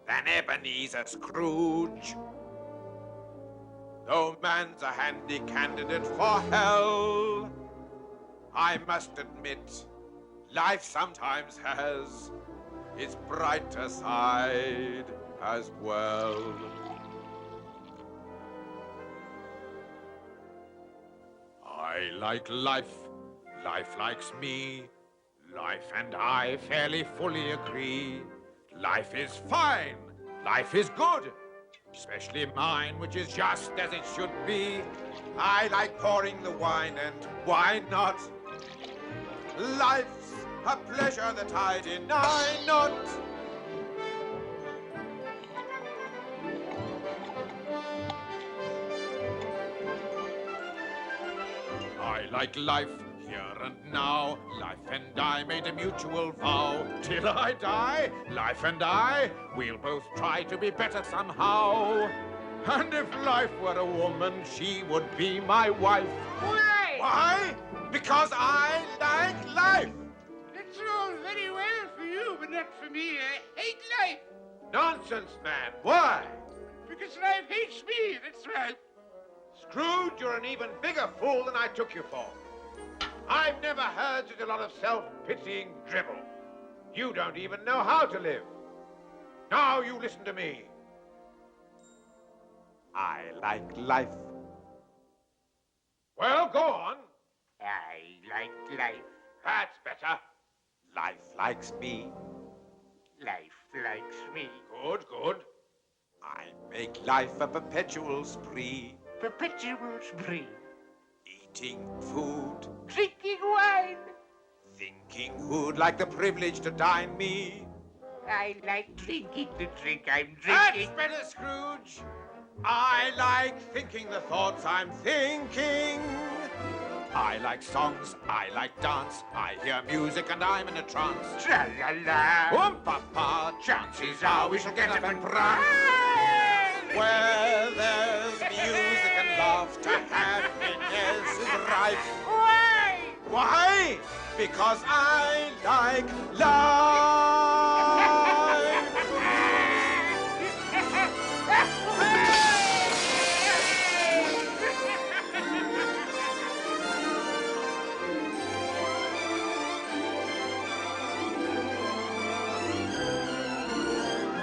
than Ebenezer Scrooge. Though man's a handy candidate for hell, I must admit, life sometimes has its brighter side as well. I like life, life likes me, life and I fairly fully agree. Life is fine, life is good, especially mine, which is just as it should be. I like pouring the wine, and why not? Life's a pleasure that I deny not. I like life here and now. Life and I made a mutual vow. Till I die, life and I, we'll both try to be better somehow. And if life were a woman, she would be my wife. Why? Why? Because I like life. That's all very well for you, but not for me. I hate life. Nonsense, man. Why? Because life hates me, that's right. Scrooge, you're an even bigger fool than I took you for. I've never heard such a lot of self-pitying dribble. You don't even know how to live. Now you listen to me. I like life. Well, go on. I like life. That's better. Life likes me. Life likes me. Good, good. I make life a perpetual spree. Perpetual spree. Eating food. Drinking wine. Thinking who'd like the privilege to dine me. I like drinking the drink I'm drinking. That's better, Scrooge. I like thinking the thoughts I'm thinking. I like songs, I like dance, I hear music and I'm in a trance. Tra-la-la. Papa, chances are we shall get up and prance. Where there's music and laughter, happiness is rife. Why? Why? Because I like life.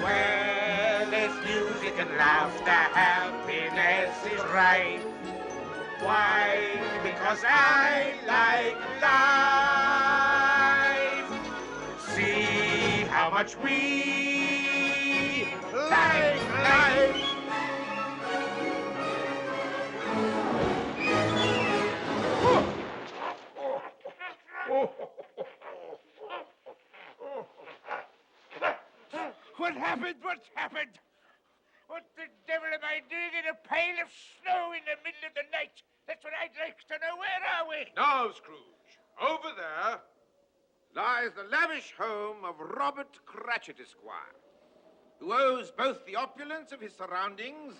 Where there's music and laughter, happiness is right. Why? Because I like life. See how much we like life. What happened? What's happened? What the devil am I doing in a pail of snow in the middle of the night? That's what I'd like to know. Where are we? Now, Scrooge, over there lies the lavish home of Robert Cratchit, Esquire, who owes both the opulence of his surroundings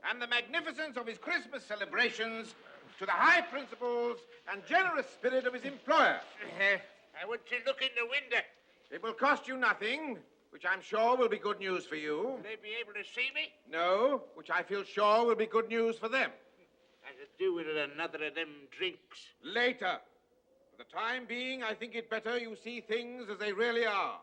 and the magnificence of his Christmas celebrations to the high principles and generous spirit of his employer. I want to look in the window. It will cost you nothing, which I'm sure will be good news for you. Will they be able to see me? No, which I feel sure will be good news for them. I could do with another of them drinks. Later. For the time being, I think it better you see things as they really are.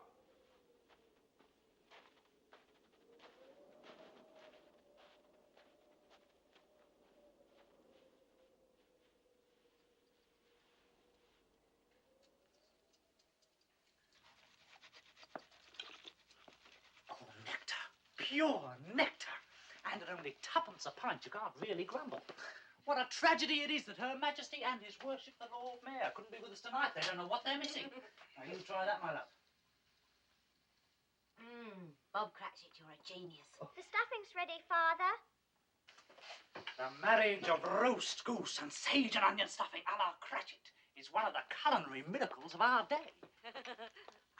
Pure nectar. And at only twopence a pint, you can't really grumble. What a tragedy it is that Her Majesty and His Worship the Lord Mayor couldn't be with us tonight. They don't know what they're missing. Now, you try that, my love. Bob Cratchit, you're a genius. The stuffing's ready, Father. The marriage of roast goose and sage and onion stuffing a la Cratchit is one of the culinary miracles of our day.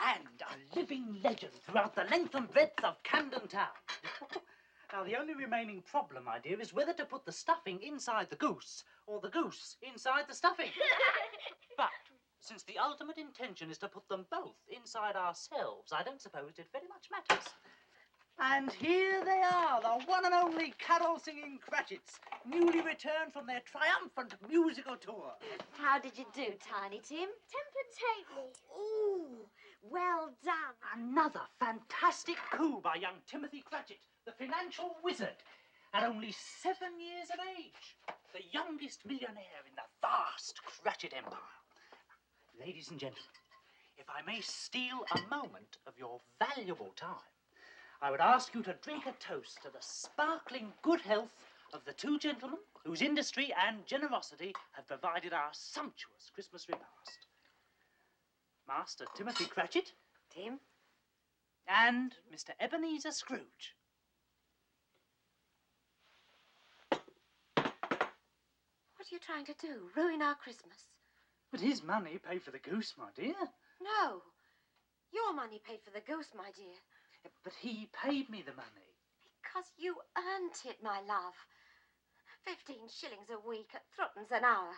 And a living legend throughout the length and breadth of Camden Town. Now, the only remaining problem, my dear, is whether to put the stuffing inside the goose or the goose inside the stuffing. But since the ultimate intention is to put them both inside ourselves, I don't suppose it very much matters. And here they are, the one and only carol-singing Cratchits, newly returned from their triumphant musical tour. How did you do, Tiny Tim? Temper-tately. Ooh, well done. Another fantastic coup by young Timothy Cratchit, the financial wizard, at only 7 years of age, the youngest millionaire in the vast Cratchit empire. Ladies and gentlemen, if I may steal a moment of your valuable time, I would ask you to drink a toast to the sparkling good health of the two gentlemen whose industry and generosity have provided our sumptuous Christmas repast. Master Timothy Cratchit. Tim. And Mr. Ebenezer Scrooge. What are you trying to do? Ruin our Christmas? But his money paid for the goose, my dear. No. Your money paid for the goose, my dear. But he paid me the money. Because you earned it, my love. 15 shillings a week at threepence an hour.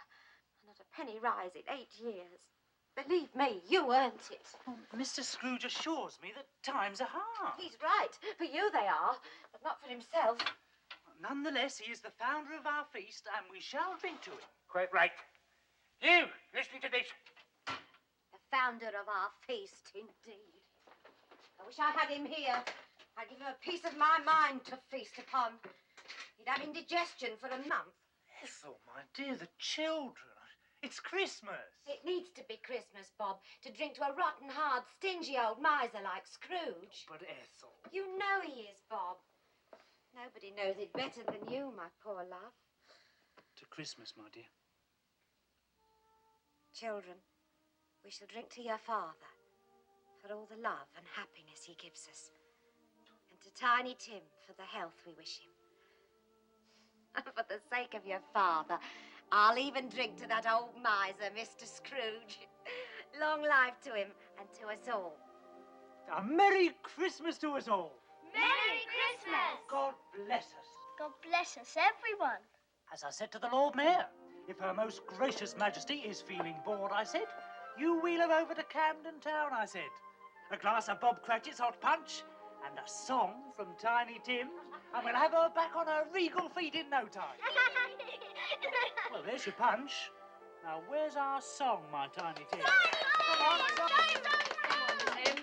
And not a penny rise in 8 years. Believe me, you earned it. Oh, Mr. Scrooge assures me that times are hard. He's right. For you they are, but not for himself. Nonetheless, he is the founder of our feast, and we shall drink to him. Quite right. You, listening to this? The founder of our feast, indeed. I wish I had him here. I'd give him a piece of my mind to feast upon. He'd have indigestion for a month. Ethel, my dear, the children. It's Christmas. It needs to be Christmas, Bob, to drink to a rotten, hard, stingy old miser like Scrooge. But Ethel... You know he is, Bob. Nobody knows it better than you, my poor love. To Christmas, my dear. Children, we shall drink to your father for all the love and happiness he gives us. And to Tiny Tim for the health we wish him. And for the sake of your father, I'll even drink to that old miser, Mr. Scrooge. Long life to him and to us all. A Merry Christmas to us all. Merry Christmas! God bless us. God bless us, everyone. As I said to the Lord Mayor, if Her Most Gracious Majesty is feeling bored, I said, you wheel her over to Camden Town, I said. A glass of Bob Cratchit's hot punch and a song from Tiny Tim, and we'll have her back on her regal feet in no time. Well, there's your punch. Now, where's our song, my Tiny Tim? Come on, Tim.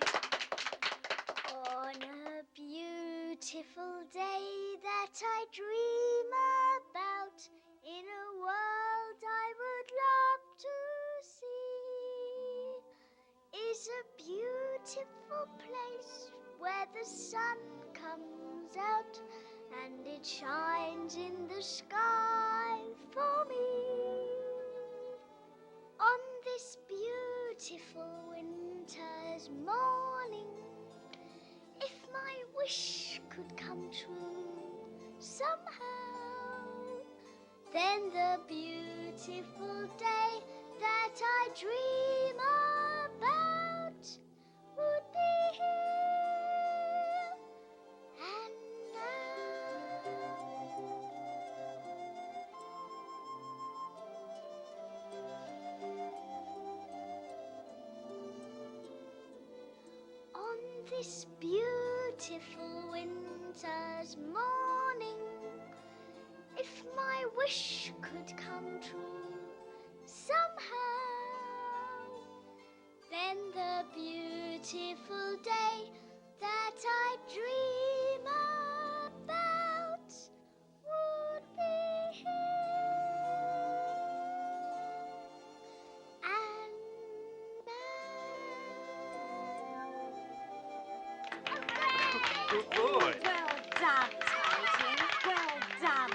On a beautiful day that I dream about, in a world I would love to see, is a beautiful place where the sun comes out and it shines in the sky for me. On this beautiful winter's morning, if my wish could come true somehow, then the beautiful day that I dream about would be here and on this beautiful winter's morning, if my wish could come true somehow, then the beautiful day that I dream about would be here and Good boy. Well done, Tiny Tim. Well done.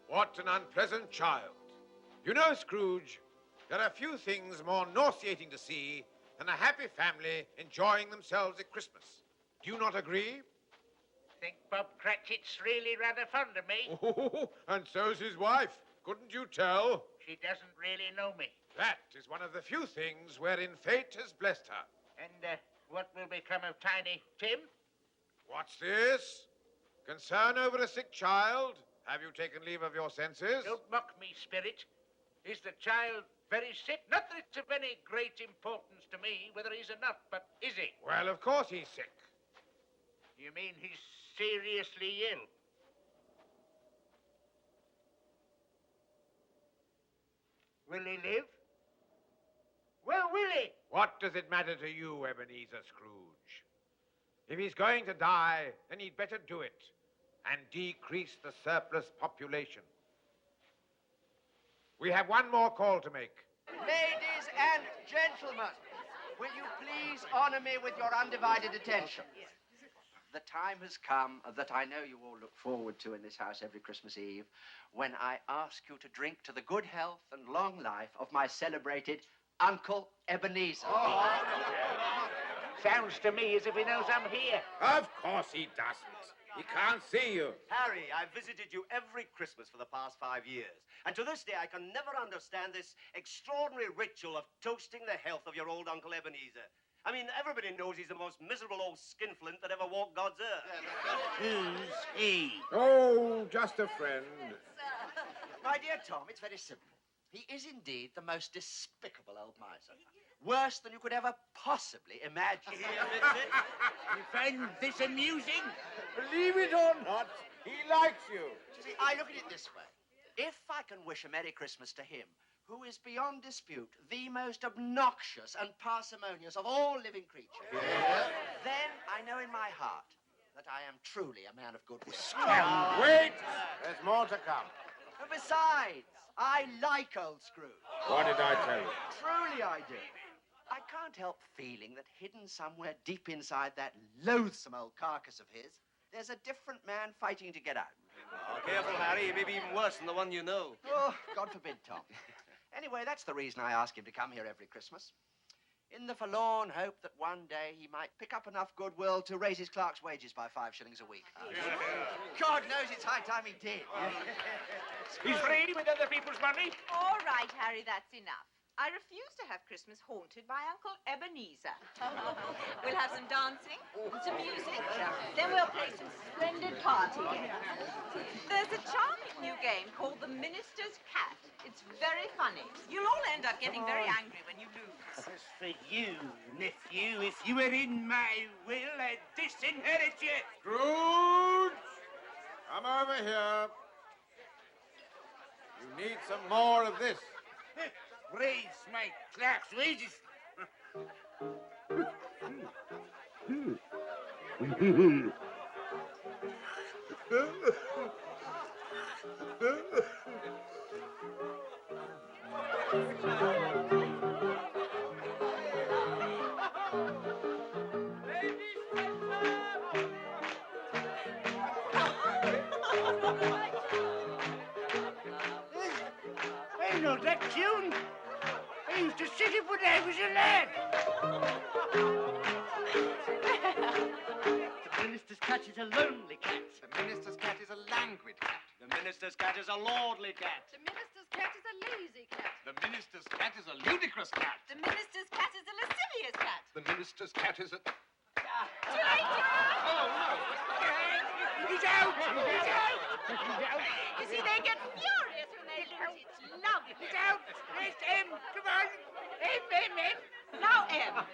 What an unpleasant child. You know, Scrooge, there are few things more nauseating to see than a happy family enjoying themselves at Christmas. Do you not agree? Think Bob Cratchit's really rather fond of me. Oh, and so's his wife. Couldn't you tell? She doesn't really know me. That is one of the few things wherein fate has blessed her. And what will become of Tiny Tim? What's this? Concern over a sick child? Have you taken leave of your senses? Don't mock me, Spirit. Is the child very sick. Not that it's of any great importance to me whether he's or not, but is he? Well, of course he's sick. You mean he's seriously ill? Will he live? Well, will he? What does it matter to you, Ebenezer Scrooge? If he's going to die, then he'd better do it and decrease the surplus population. We have one more call to make. Ladies and gentlemen, will you please honor me with your undivided attention? The time has come that I know you all look forward to in this house every Christmas Eve, when I ask you to drink to the good health and long life of my celebrated Uncle Ebenezer. Sounds to me as if he knows I'm here. Of course he doesn't. He can't see you. Harry, I've visited you every Christmas for the past 5 years. And to this day, I can never understand this extraordinary ritual of toasting the health of your old Uncle Ebenezer. I mean, everybody knows he's the most miserable old skinflint that ever walked God's earth. Who's he? Oh, just a friend. My dear Tom, it's very simple. He is indeed the most despicable old miser. Worse than you could ever possibly imagine. You find this amusing? Believe it or not, he likes you. See, I look at it this way. If I can wish a Merry Christmas to him, who is beyond dispute the most obnoxious and parsimonious of all living creatures, then I know in my heart that I am truly a man of good will. Wait! There's more to come. And besides, I like old Scrooge. What did I tell you? Truly I do. I can't help feeling that hidden somewhere deep inside that loathsome old carcass of his, there's a different man fighting to get out. Oh, careful, Harry. He may be even worse than the one you know. Oh, God forbid, Tom. Anyway, that's the reason I ask him to come here every Christmas. In the forlorn hope that one day he might pick up enough goodwill to raise his clerk's wages by 5 shillings a week. God knows it's high time he did. He's free with other people's money. All right, Harry, that's enough. I refuse to have Christmas haunted by Uncle Ebenezer. We'll have some dancing, some music, then we'll play some splendid party games. There's a charming new game called The Minister's Cat. It's very funny. You'll all end up getting very angry when you lose. As for you, nephew, if you were in my will, I'd disinherit you. Scrooge! Come over here. You need some more of this. Raise my clerk's wages. I know that tune. I used to sing it when I was a lad. The minister's cat is a lonely cat. The minister's cat is a languid cat. The minister's cat is a lordly cat. The minister's cat is a lazy cat. The minister's cat is a ludicrous cat. The minister's cat is a lascivious cat. The minister's cat is a... Too late, Oh, no. He's out! He's out! He's out! You see, they get furious when they lose. It's lovely. He's out! Where's M? Come on! M. Now, M.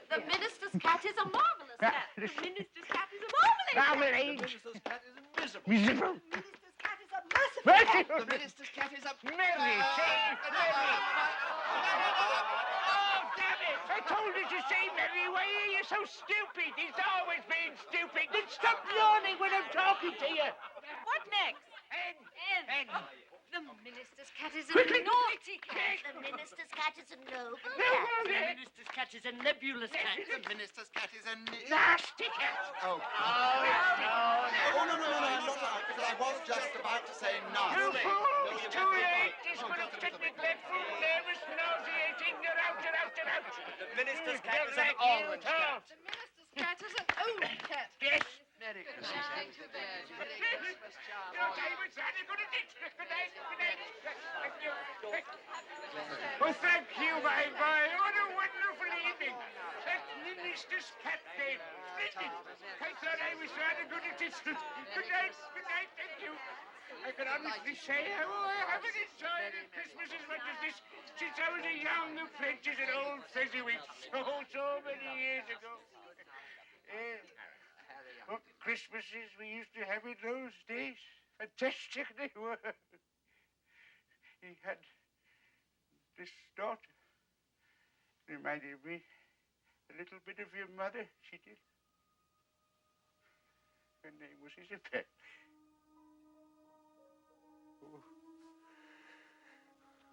The minister's cat is a marvelous cat. The minister's cat is a marvelous cat. Marmalade. The minister's cat is a miserable. Miserable. The minister's cat is a merciful cat. The minister's cat is a... Mary, say Mary. Oh, damn it! I told you to say Mary. Why are you so stupid? He's always been stupid. Then stop yawning when I'm talking to you. What next? N. The minister's cat is a Quickly. naughty cat. The minister's cat is a noble cat. The minister's cat is a nebulous cat. The minister's cat is a... Nasty cat. Oh. Oh, no, I'm not right, because I was just about to say nice. You fool! It's too late. This corrupted, neglectful, nervous, nauseating. You're out. The minister's cat is an orange cat. The minister's cat is an old cat. Yes. Merry Christmas. Your time is running. Good night. Thank you. Oh, thank you, my boy. What a wonderful evening. That minister's cat name. Splendid. I thought I was rather good at it. Good night. Thank you. I can honestly say how I haven't enjoyed Christmas as much as this since I was a young apprentice at old Fezziwig so many years ago. What Christmases we used to have in those days. Fantastic they were. He had this daughter. Reminded me a little bit of your mother, she did. Her name was Isabel.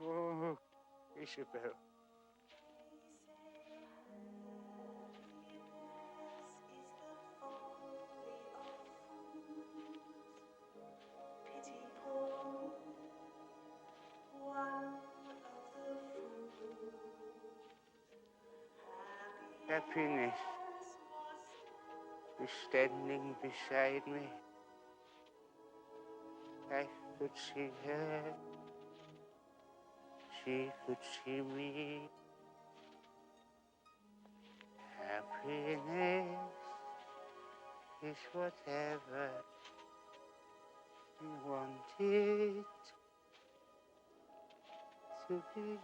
Oh, Isabel. Happiness is standing beside me. I could see her. She could see me. Happiness is whatever you want it to be.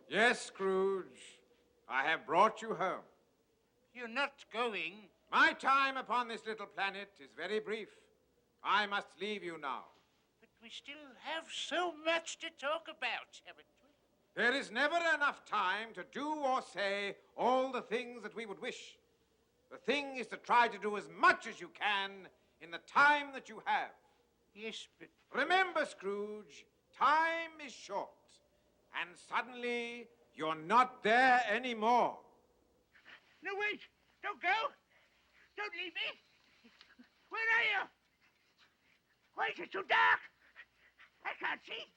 Yes, Scrooge, I have brought you home. You're not going. My time upon this little planet is very brief. I must leave you now. But we still have so much to talk about, haven't we? There is never enough time to do or say all the things that we would wish. The thing is to try to do as much as you can in the time that you have. Yes, but... Remember, Scrooge, time is short. And suddenly, you're not there anymore. No, wait! Don't go! Don't leave me! Where are you? Why is it so dark? I can't see!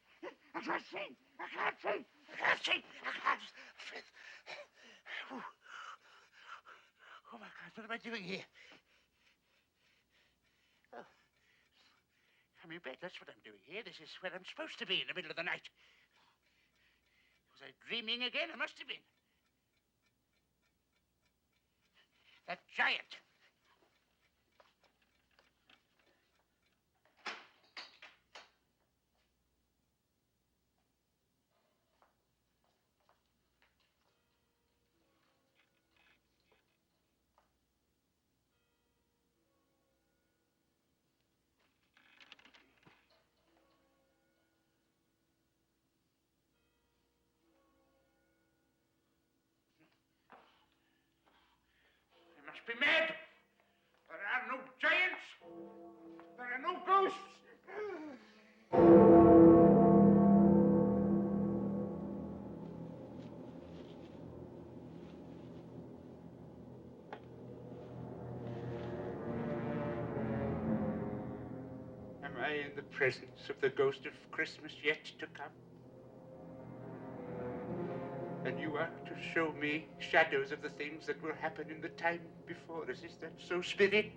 I can't see! I can't see! I can't see! I can't see! Oh, my God, what am I doing here? Oh. I'm in bed, that's what I'm doing here. This is where I'm supposed to be in the middle of the night. Was I dreaming again? I must have been. That giant. Be mad. There are no giants. There are no ghosts. Am I in the presence of the ghost of Christmas yet to come? And you are to show me shadows of the things that will happen in the time before us. Is that so, Spirit?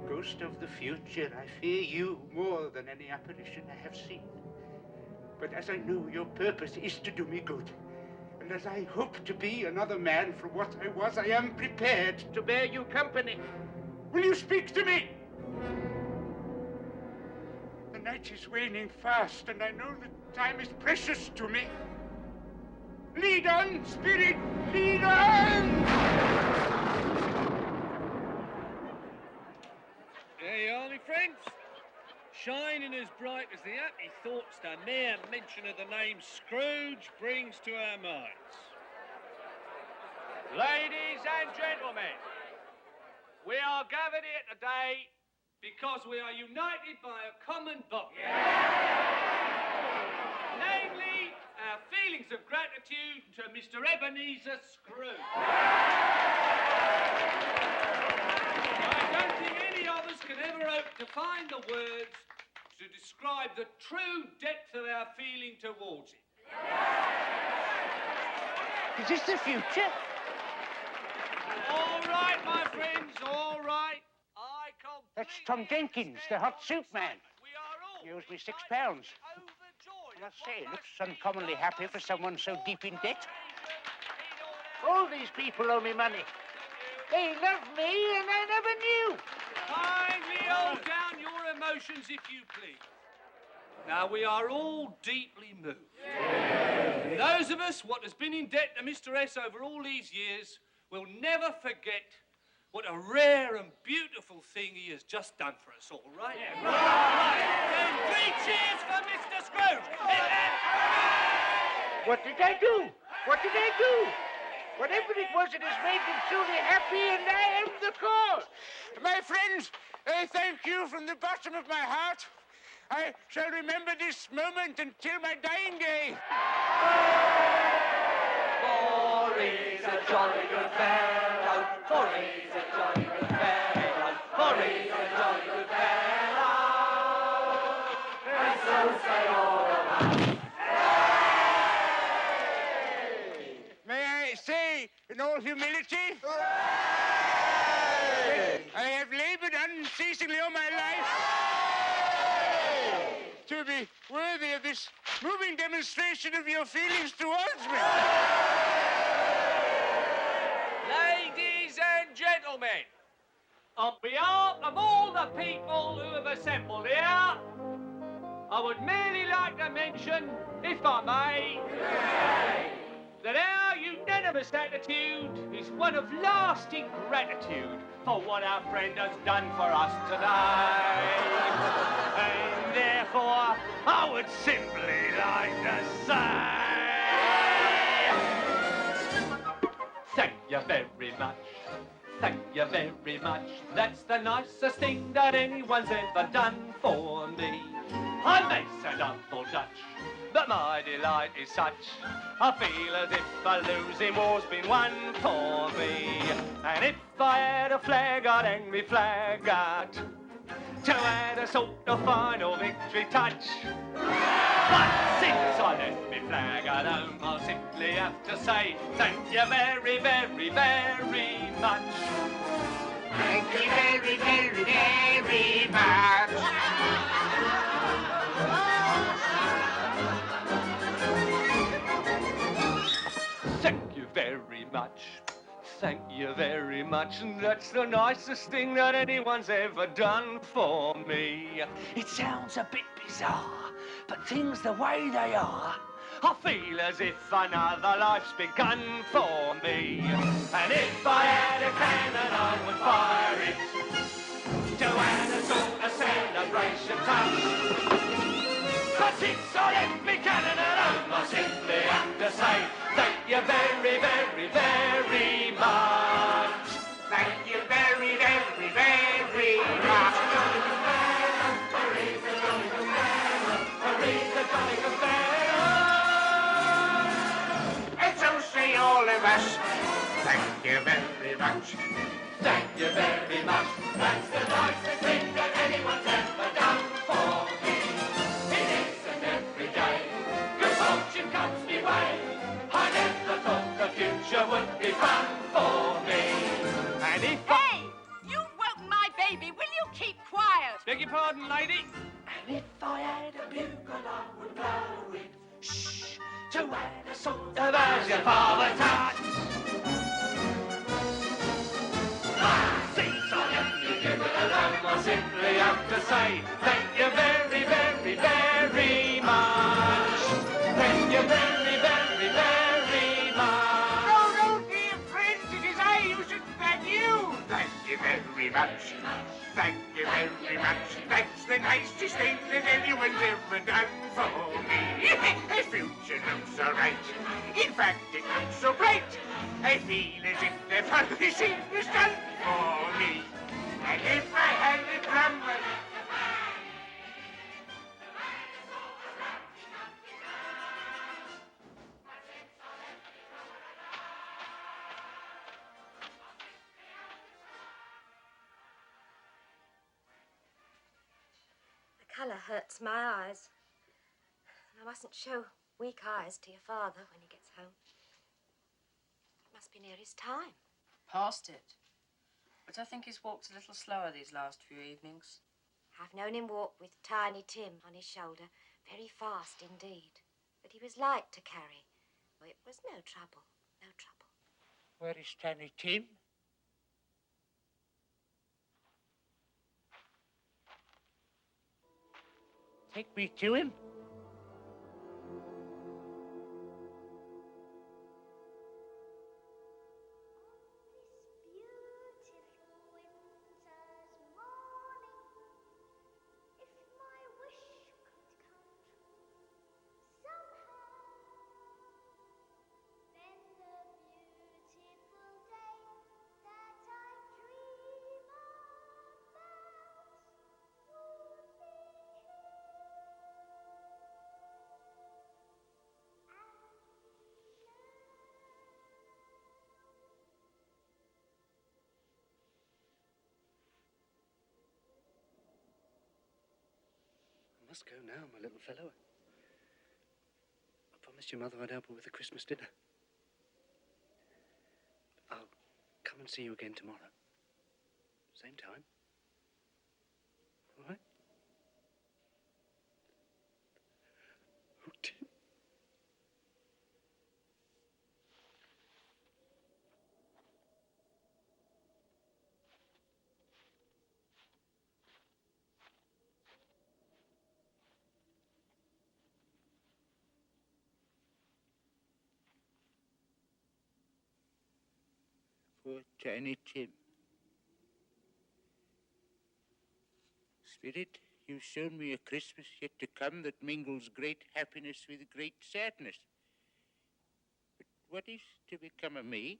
Ghost of the future, I fear you more than any apparition I have seen. But as I know your purpose is to do me good, and as I hope to be another man from what I was, I am prepared to bear you company. Will you speak to me? The night is waning fast, and I know that time is precious to me. Lead on, Spirit, lead on! There you are, my friends. Shining as bright as the happy thoughts the mere mention of the name Scrooge brings to our minds. Ladies and gentlemen, we are gathered here today because we are united by a common bond. Namely, our feelings of gratitude to Mr. Ebenezer Scrooge. I don't think any of us can ever hope to find the words to describe the true depth of our feeling towards it. Is this the future? All right, my friends, all right. That's Tom Jenkins, the hot soup man. He owes me £6. I say, it looks uncommonly happy for someone so deep in debt. All these people owe me money. They love me, and I never knew. Kindly hold down your emotions, if you please. Now, we are all deeply moved. And those of us what has been in debt to Mr. S over all these years will never forget what a rare and beautiful thing he has just done for us all, right? Yeah, right. Then 3 cheers for Mr. Scrooge! What did I do? What did I do? Whatever it was, it has made them truly happy, and I am the cause. My friends, I thank you from the bottom of my heart. I shall remember this moment until my dying day. For he's a jolly good fellow, for he's a jolly good fellow, for he's a jolly good fellow, and so say all of us. May I say, in all humility, I have labored unceasingly all my life to be worthy of this moving demonstration of your feelings towards me. Ladies and gentlemen, on behalf of all the people who have assembled here, I would merely like to mention, if I may, that our unanimous attitude is one of lasting gratitude for what our friend has done for us today. And therefore, I would simply like to say, thank you very much. Thank you very much. That's the nicest thing that anyone's ever done for me. I may sound awful Dutch, but my delight is such. I feel as if a losing war's been won for me. And if I had a flag, I'd hang me flag out to add a sort of final victory touch. But since I left me flag at home, I'll simply have to say thank you very, very, very much. Thank you very, very, very much. Thank you very much. Thank you very much. That's the nicest thing that anyone's ever done for me. It sounds a bit bizarre, but things the way they are, I feel as if another life's begun for me. And if I had a cannon, I would fire it to add a sort of celebration touch. But since I left me cannon at home, I simply have to say thank you very, very, very much. Thank you very, very, very much. And so say all of us, thank you very much. Thank you very much. That's the nicest thing that anyone's ever done for me. It isn't every day good fortune comes me way. I never thought the future would be fun for me. And if Hey! You've woken my baby. Will you keep quiet? Beg your pardon, lady? And if I had a bugle, I would blow it. Shh! To add a sort of as your father touch. Since I left you given alone, I simply have to say thank you very, very, very much. Thank you very, very, very much. No, no, dear friends, it is I who should thank you. Thank you very much. Thank you very much. That's the nicest thing that anyone's ever done for me. The future looks all right. In fact, it looks so bright. I feel as if the funny thing was done for me. And if I had a drum, The colour hurts my eyes. I mustn't show weak eyes to your father when he gets home. It must be near his time. Past it. But I think he's walked a little slower these last few evenings. I've known him walk with Tiny Tim on his shoulder Very fast indeed. But he was light to carry. Oh, it was no trouble, no trouble. Where is Tiny Tim? Take me to him. I must go now, my little fellow. I promised your mother I'd help her with the Christmas dinner. I'll come and see you again tomorrow. Same time. All right? Oh, Tim. Poor Tiny Tim. Spirit, you've shown me a Christmas yet to come that mingles great happiness with great sadness. But what is to become of me?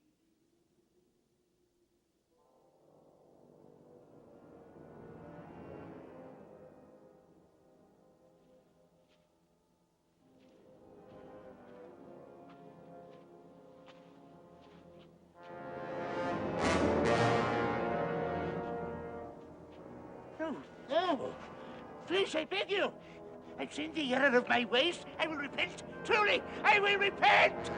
No, please, I beg you. I've sinned the error of my ways. I will repent. Truly, I will repent.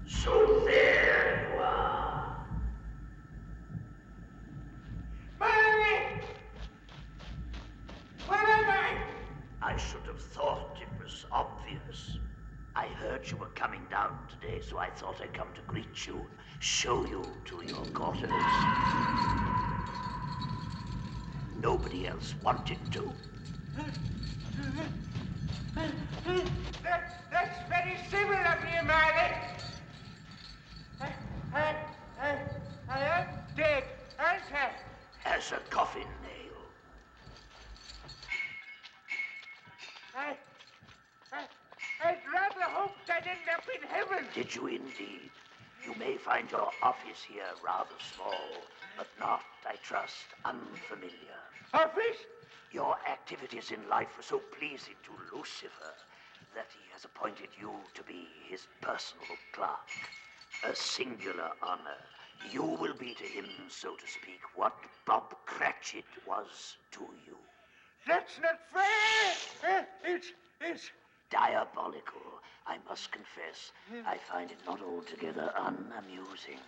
So there you are. Mary! Where am I? I should have thought it was obvious. I heard you were coming down today, so I thought I'd come to greet you, show you to your quarters. Nobody else wanted to. That's very civil of you, Marley. I am dead, aren't I? As a coffin nail. I'd rather hope I'd end up in heaven. Did you indeed? You may find your office here rather small, but not, I trust, unfamiliar. Office? Your activities in life were so pleasing to Lucifer that he has appointed you to be his personal clerk. A singular honor. You will be to him, so to speak, what Bob Cratchit was to you. That's not fair! It's diabolical, I must confess. I find it not altogether unamusing.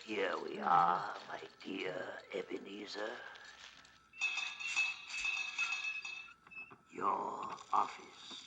Here we are, my dear Ebenezer. Your office.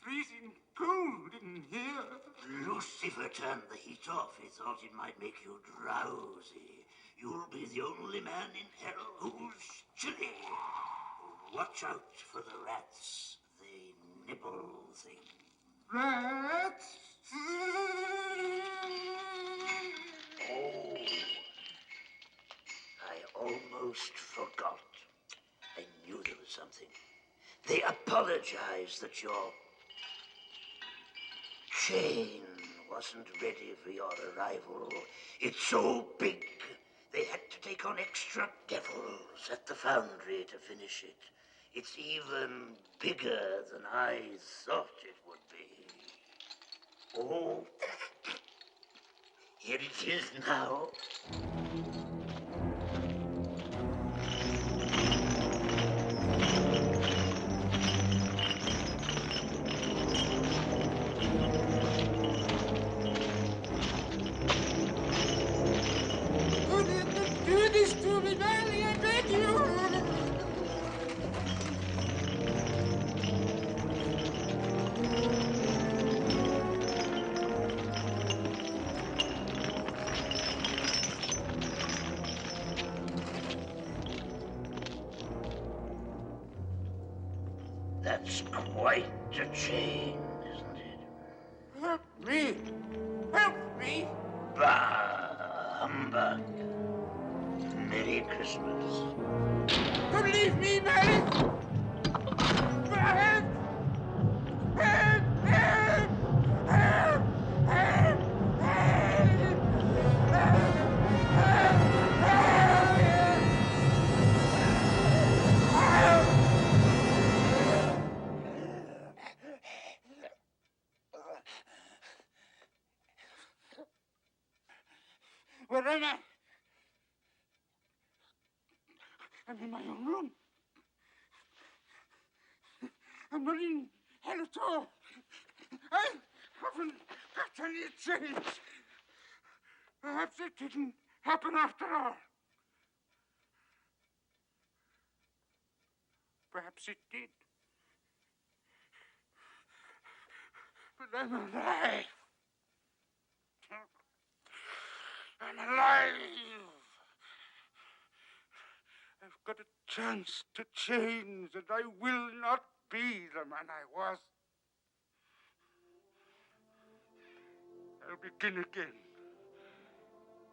freezing cold in here. Lucifer turned the heat off. He thought it might make you drowsy. You'll be the only man in hell who's chilly. Watch out for the rats. They nibble things. Rats? Oh, I almost forgot. I knew there was something. They apologize that your chain wasn't ready for your arrival. It's so big, they had to take on extra devils at the foundry to finish it. It's even bigger than I thought it would be. Oh, here it is now. Do this to me, darling, I beg you. That's quite a chain, isn't it? Help me! Help me! Bah, humbug. Merry Christmas. Don't leave me, Mary! Help! Help! Help! Help! Help! Where am I? I'm in my own room. I'm not in hell at all. I haven't got any change. Perhaps it didn't happen after all. Perhaps it did. But I'm alive. I'm alive. I've got a chance to change, and I will not be the man I was. I'll begin again.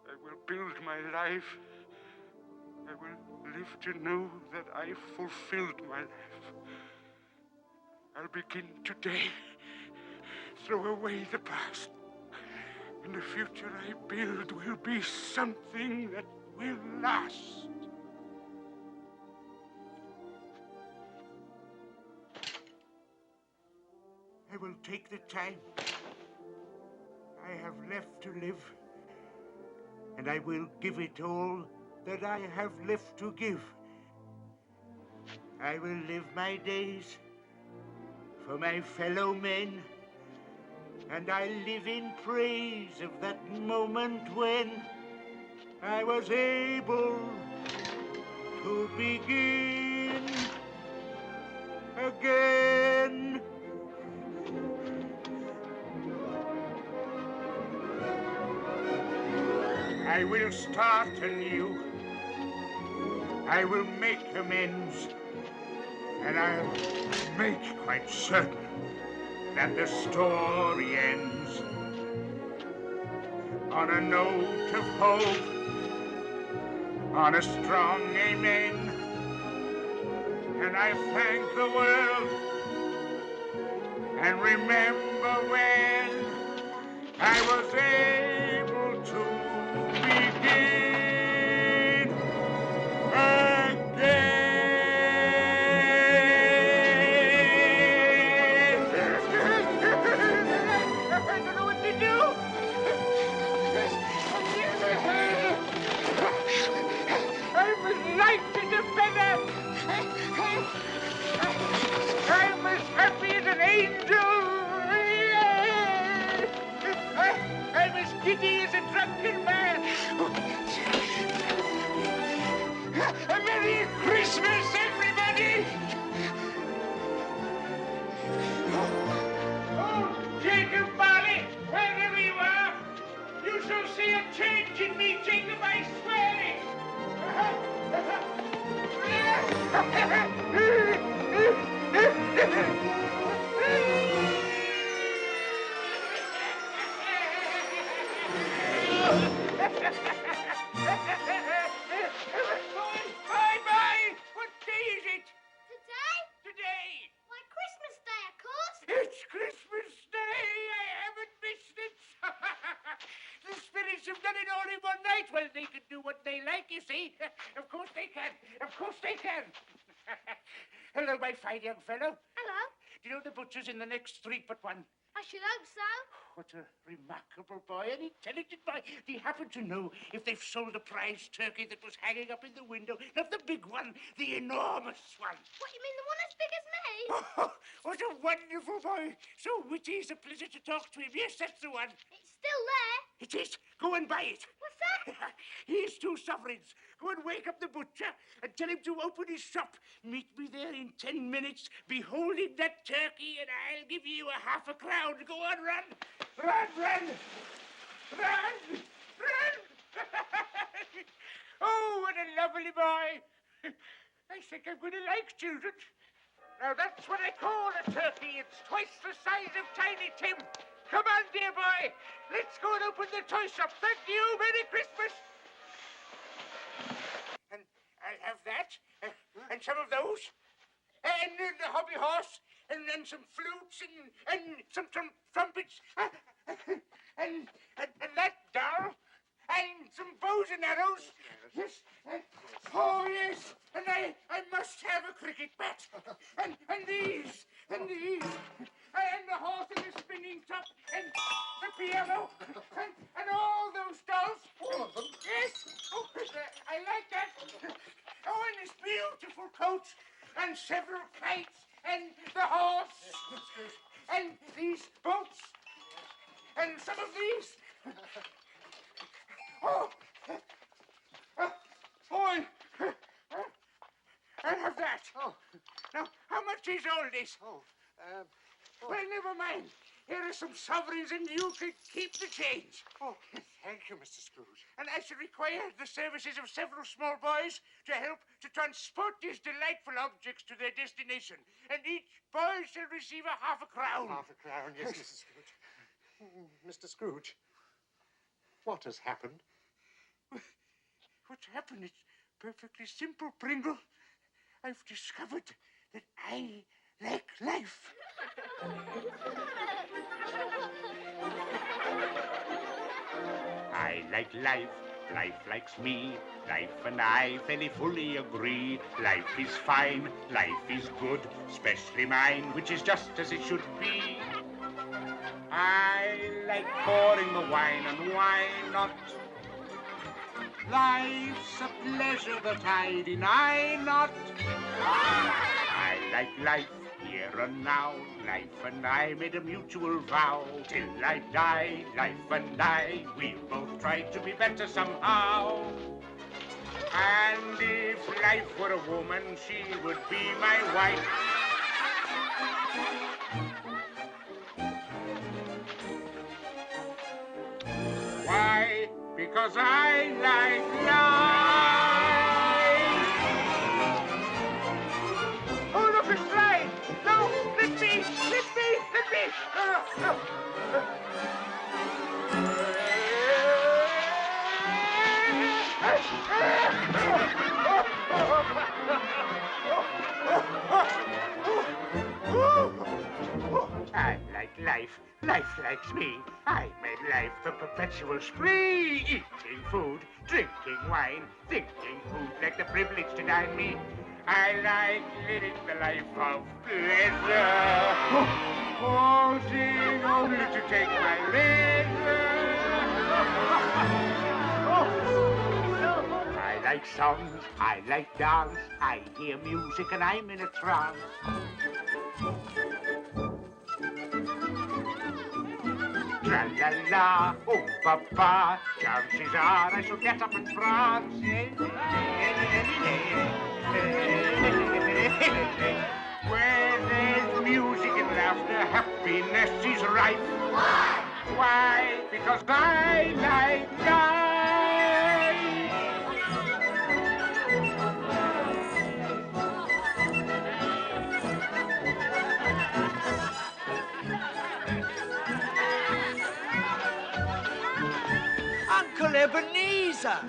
I will build my life. I will live to know that I fulfilled my life. I'll begin today. Throw away the past. And the future I build will be something that will last. I will take the time I have left to live, and I will give it all that I have left to give. I will live my days for my fellow men, and I live in praise of that moment when I was able to begin again. I will start anew I will make amends, and I'll make quite certain that the story ends on a note of hope, on a strong amen. And I thank the world and remember when I was able to begin again. I don't know what to do. I'm as light as a feather. I'm as happy as an angel. I'm as giddy as a drunken man. A Merry Christmas, everybody! Oh, Jacob Marley, wherever you are, you shall see a change in me, Jacob, I swear it! Bye-bye! What day is it? Today? Today! Why, Christmas Day, of course. It's Christmas Day! I haven't missed it! The spirits have done it all in one night. Well, they can do what they like, you see. Of course they can. Of course they can. Hello, my fine young fellow. Hello. Do you know the butcher's in the next street but one? I should hope so. What a remarkable boy, an intelligent boy. Do you happen to know if they've sold the prize turkey that was hanging up in the window? Not the big one, the enormous one. What, you mean the one as big as me? Oh, what a wonderful boy. So witty, it's a pleasure to talk to him. Yes, that's the one. It's still there. It is. Go and buy it. What's that? Here's 2 sovereigns. Go and wake up the butcher and tell him to open his shop. Meet me there in 10 minutes. Be holding that turkey and I'll give you a half a crown. Go on, run. Run, run. Run. Run. Oh, what a lovely boy. I think I'm going to like children. Now, that's what I call a turkey. It's twice the size of Tiny Tim. Come on, dear boy. Let's go and open the toy shop. Thank you. Merry Christmas. And I'll have that. And some of those. And the hobby horse. And then some flutes and some trumpets. And that doll. And some bows and arrows. Yes. Oh, yes. And I must have a cricket bat. And these. And these. And the horse and the spinning top. And the piano. And all those dolls. All of them? Yes. Oh, I like that. Oh, and this beautiful coat. And several kites. And the horse. Yes, and these boats. And some of these. Oh. Boy. I'll have that. Oh. Now, how much is all this? Well, never mind. Here are some sovereigns and you can keep the change. Oh, thank you, Mr. Scrooge. And I shall require the services of several small boys to help to transport these delightful objects to their destination. And each boy shall receive a half a crown. Half a crown, yes, Mr. Scrooge. Mr. Scrooge, what has happened? What's happened? It's perfectly simple, Pringle. I've discovered that I like life. I like life, life likes me. Life and I fairly fully agree. Life is fine, life is good, especially mine, which is just as it should be. I like pouring the wine, and why not? Life's a pleasure that I deny not. I like life here and now. Life and I made a mutual vow. Till I die, life and I, we'll both try to be better somehow. And if life were a woman, she would be my wife. Why? Because I like life. I like life. Life likes me. I made life a perpetual spree. Eating food, drinking wine, thinking who'd like the privilege to dine me. I like living the life of pleasure. Pausing only to take my leisure. I like songs, I like dance, I hear music and I'm in a trance. Tra-la-la, oh papa, chances are I shall get up and prance. Where there's music and laughter, happiness is rife. Why? Why? Because I like life. Uncle Ebenezer!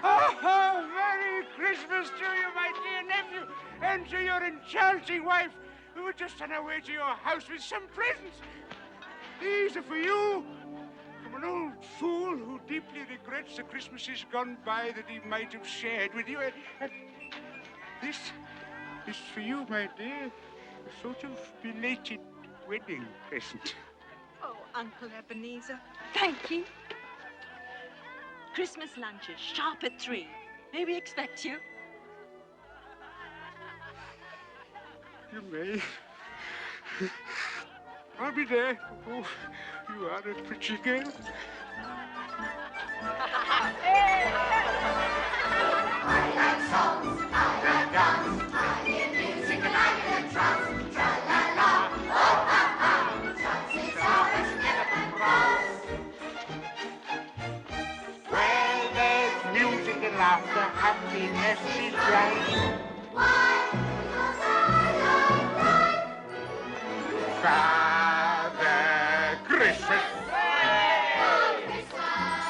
Oh, Merry Christmas to you, my dear nephew, and to your enchanting wife. We were just on our way to your house with some presents. These are for you, from an old fool who deeply regrets the Christmases gone by that he might have shared with you. And this is for you, my dear, a sort of belated wedding present. Oh, Uncle Ebenezer, thank you. Christmas lunches, sharp at 3. May we expect you? You may. I'll be there. Oh, you are a pretty girl. I like songs, I like dance, I hear music and I'm in a trance. Tra-la-la, oh ha-ha, chances are I should get up and cross. Where there's music and laughter, happiness is right. Why? Because I like life. Father Christmas. Oh, Christmas,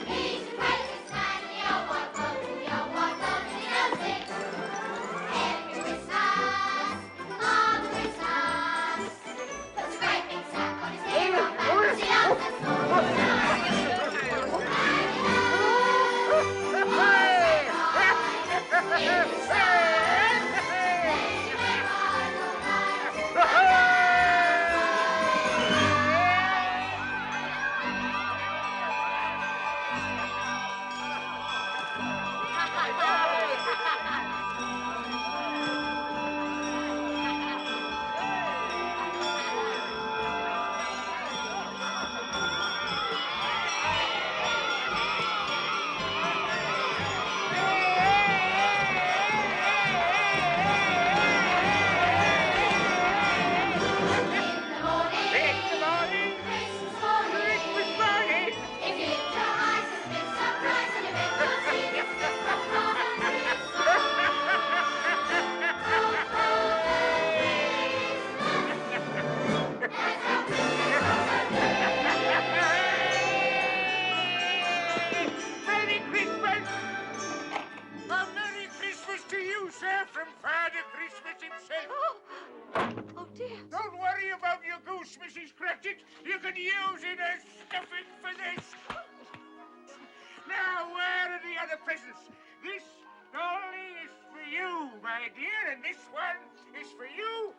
he's the greatest man in the old wide world, nobody knows it. Every Christmas, on Christmas, puts a great big sack on his head, and he loves us all. Merry Christmas! A Merry Christmas to you, sir, from Father Christmas himself. Oh, dear. Don't worry about your goose, Mrs. Cratchit. You can use it as stuffing for this. Now, where are the other presents? This dolly is for you, my dear, and this one is for you,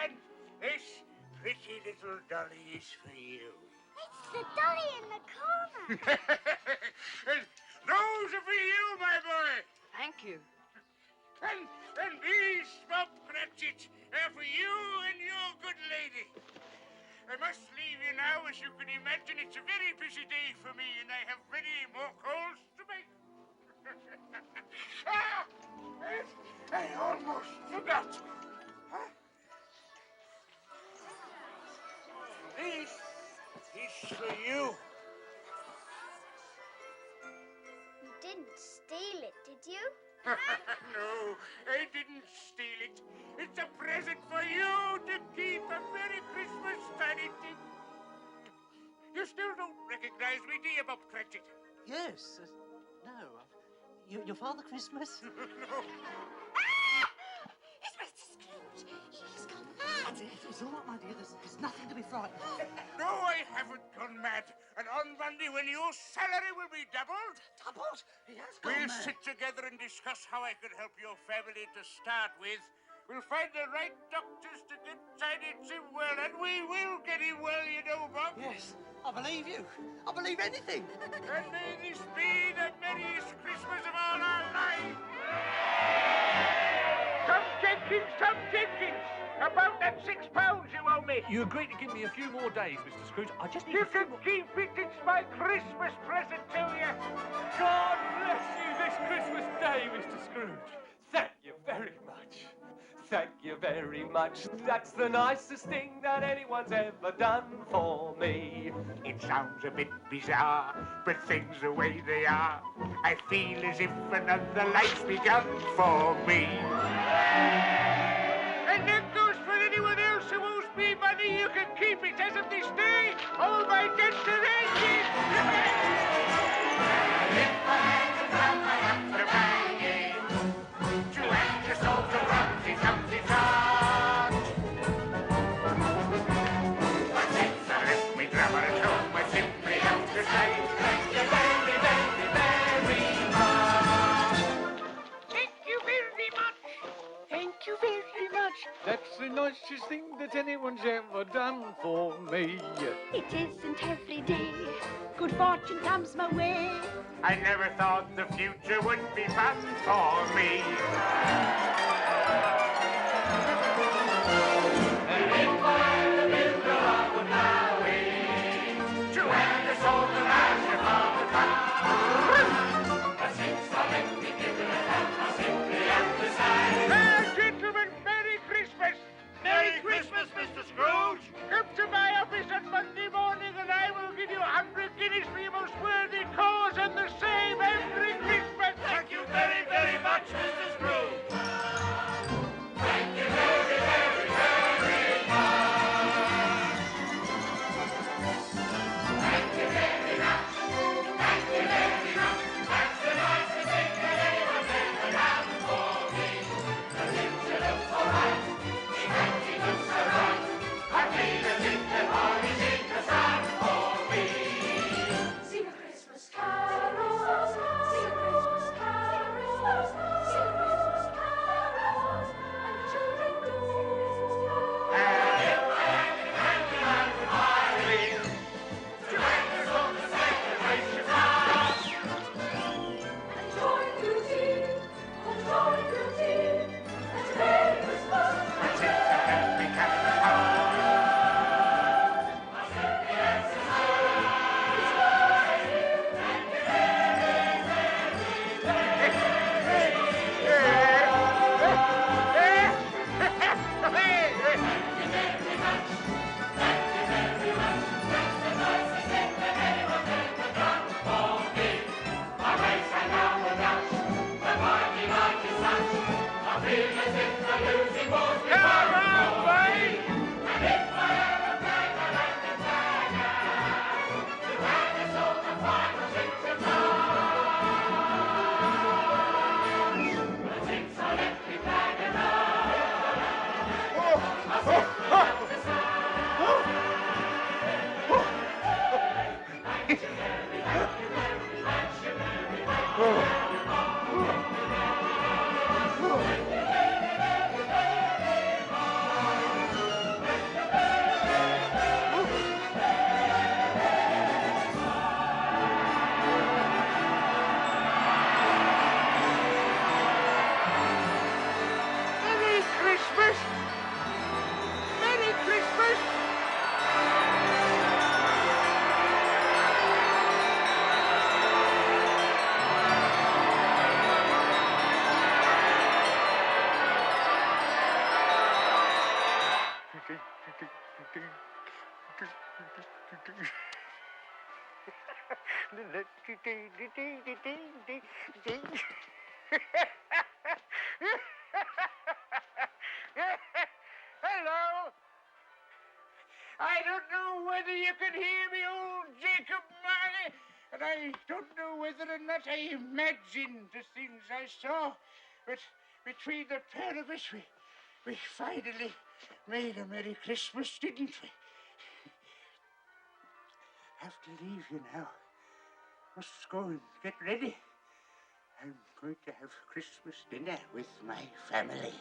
and this pretty little dolly is for you. It's the dolly in the corner. And those are for you, my boy. Thank you. And these, Bob Cratchit, are for you and your good lady. I must leave you now, as you can imagine. It's a very busy day for me, and I have many more calls to make. I almost forgot. This is for you. You didn't steal it, did you? No, I didn't steal it. It's a present for you to keep a Merry Christmas tradition. You still don't recognize me, do you, Bob Cratchit? Yes. No. Your Father Christmas? No. It's Mr. Scrooge. He's gone mad. It's all right, my dear. There's nothing to be frightened of. No, I haven't gone mad. And on Monday, when your salary will be doubled... Doubled? He has gone We'll mad. sit together and discuss how I can help your family to start with. We'll find the right doctors to get Tiny Tim well, and we will get him well, you know, Bob. Yes, I believe you. I believe anything. And may this be the merriest Christmas of all our lives. Tom Jenkins, about that £6 you owe me. You agreed to give me a few more days, Mr. Scrooge. I just need You can keep it. It's my Christmas present to you. God bless you this Christmas Day, Mr. Scrooge. Thank you very much. Thank you very much. That's the nicest thing that anyone's ever done for me. It sounds a bit bizarre, but things the way they are, I feel as if another life's begun for me. And that goes for anyone else who owes me money. You can keep it as of this day. All my debts are ended. If I had to come, I have to bang it. To end your soul to rumsy, tumsy, tart. But since I left me drummer at home, I simply have to say, Thank you very, very, very much. Thank you very much. Thank you very much. That's the nicest thing that anyone's ever done for me. It isn't every day good fortune comes my way. I never thought the future would be fun for me. And if I had the builder, I would now wait to end the soul to last upon the top. But since I let me give it a tap, I simply have to say, Gentlemen, Merry Christmas. Merry Christmas, Mr. Scrooge. Come to my office on Monday morning and I will give you 100 guineas for your most worthy cause and the same every Christmas. Thank you very, very much, Mr. Scrooge. Thank you very, very, very much. Thank you very much. Thank you very much. That's the nicest thing that anyone's ever done for me. The future looks all right. The country looks so bright. I feel as if the party's in the sun for me. Sing a Christmas carol. Sing a Christmas carol. Sing a Christmas carol. And the children do. And if I had to hand it out to my wings, to end the song the celebration starts. And joy to sing, and joy to sing, and a Merry Christmas. That's it, the happy Captain Hall. I simply answer Thank you very, Merry Christmas. Merry Christmas. Hello. I don't know whether you can hear me, old Jacob Marley, and I don't know whether or not I imagined the things I saw, but between the pair of us, We finally made a Merry Christmas, didn't we? Have to leave you now. Must go and get ready. I'm going to have Christmas dinner with my family.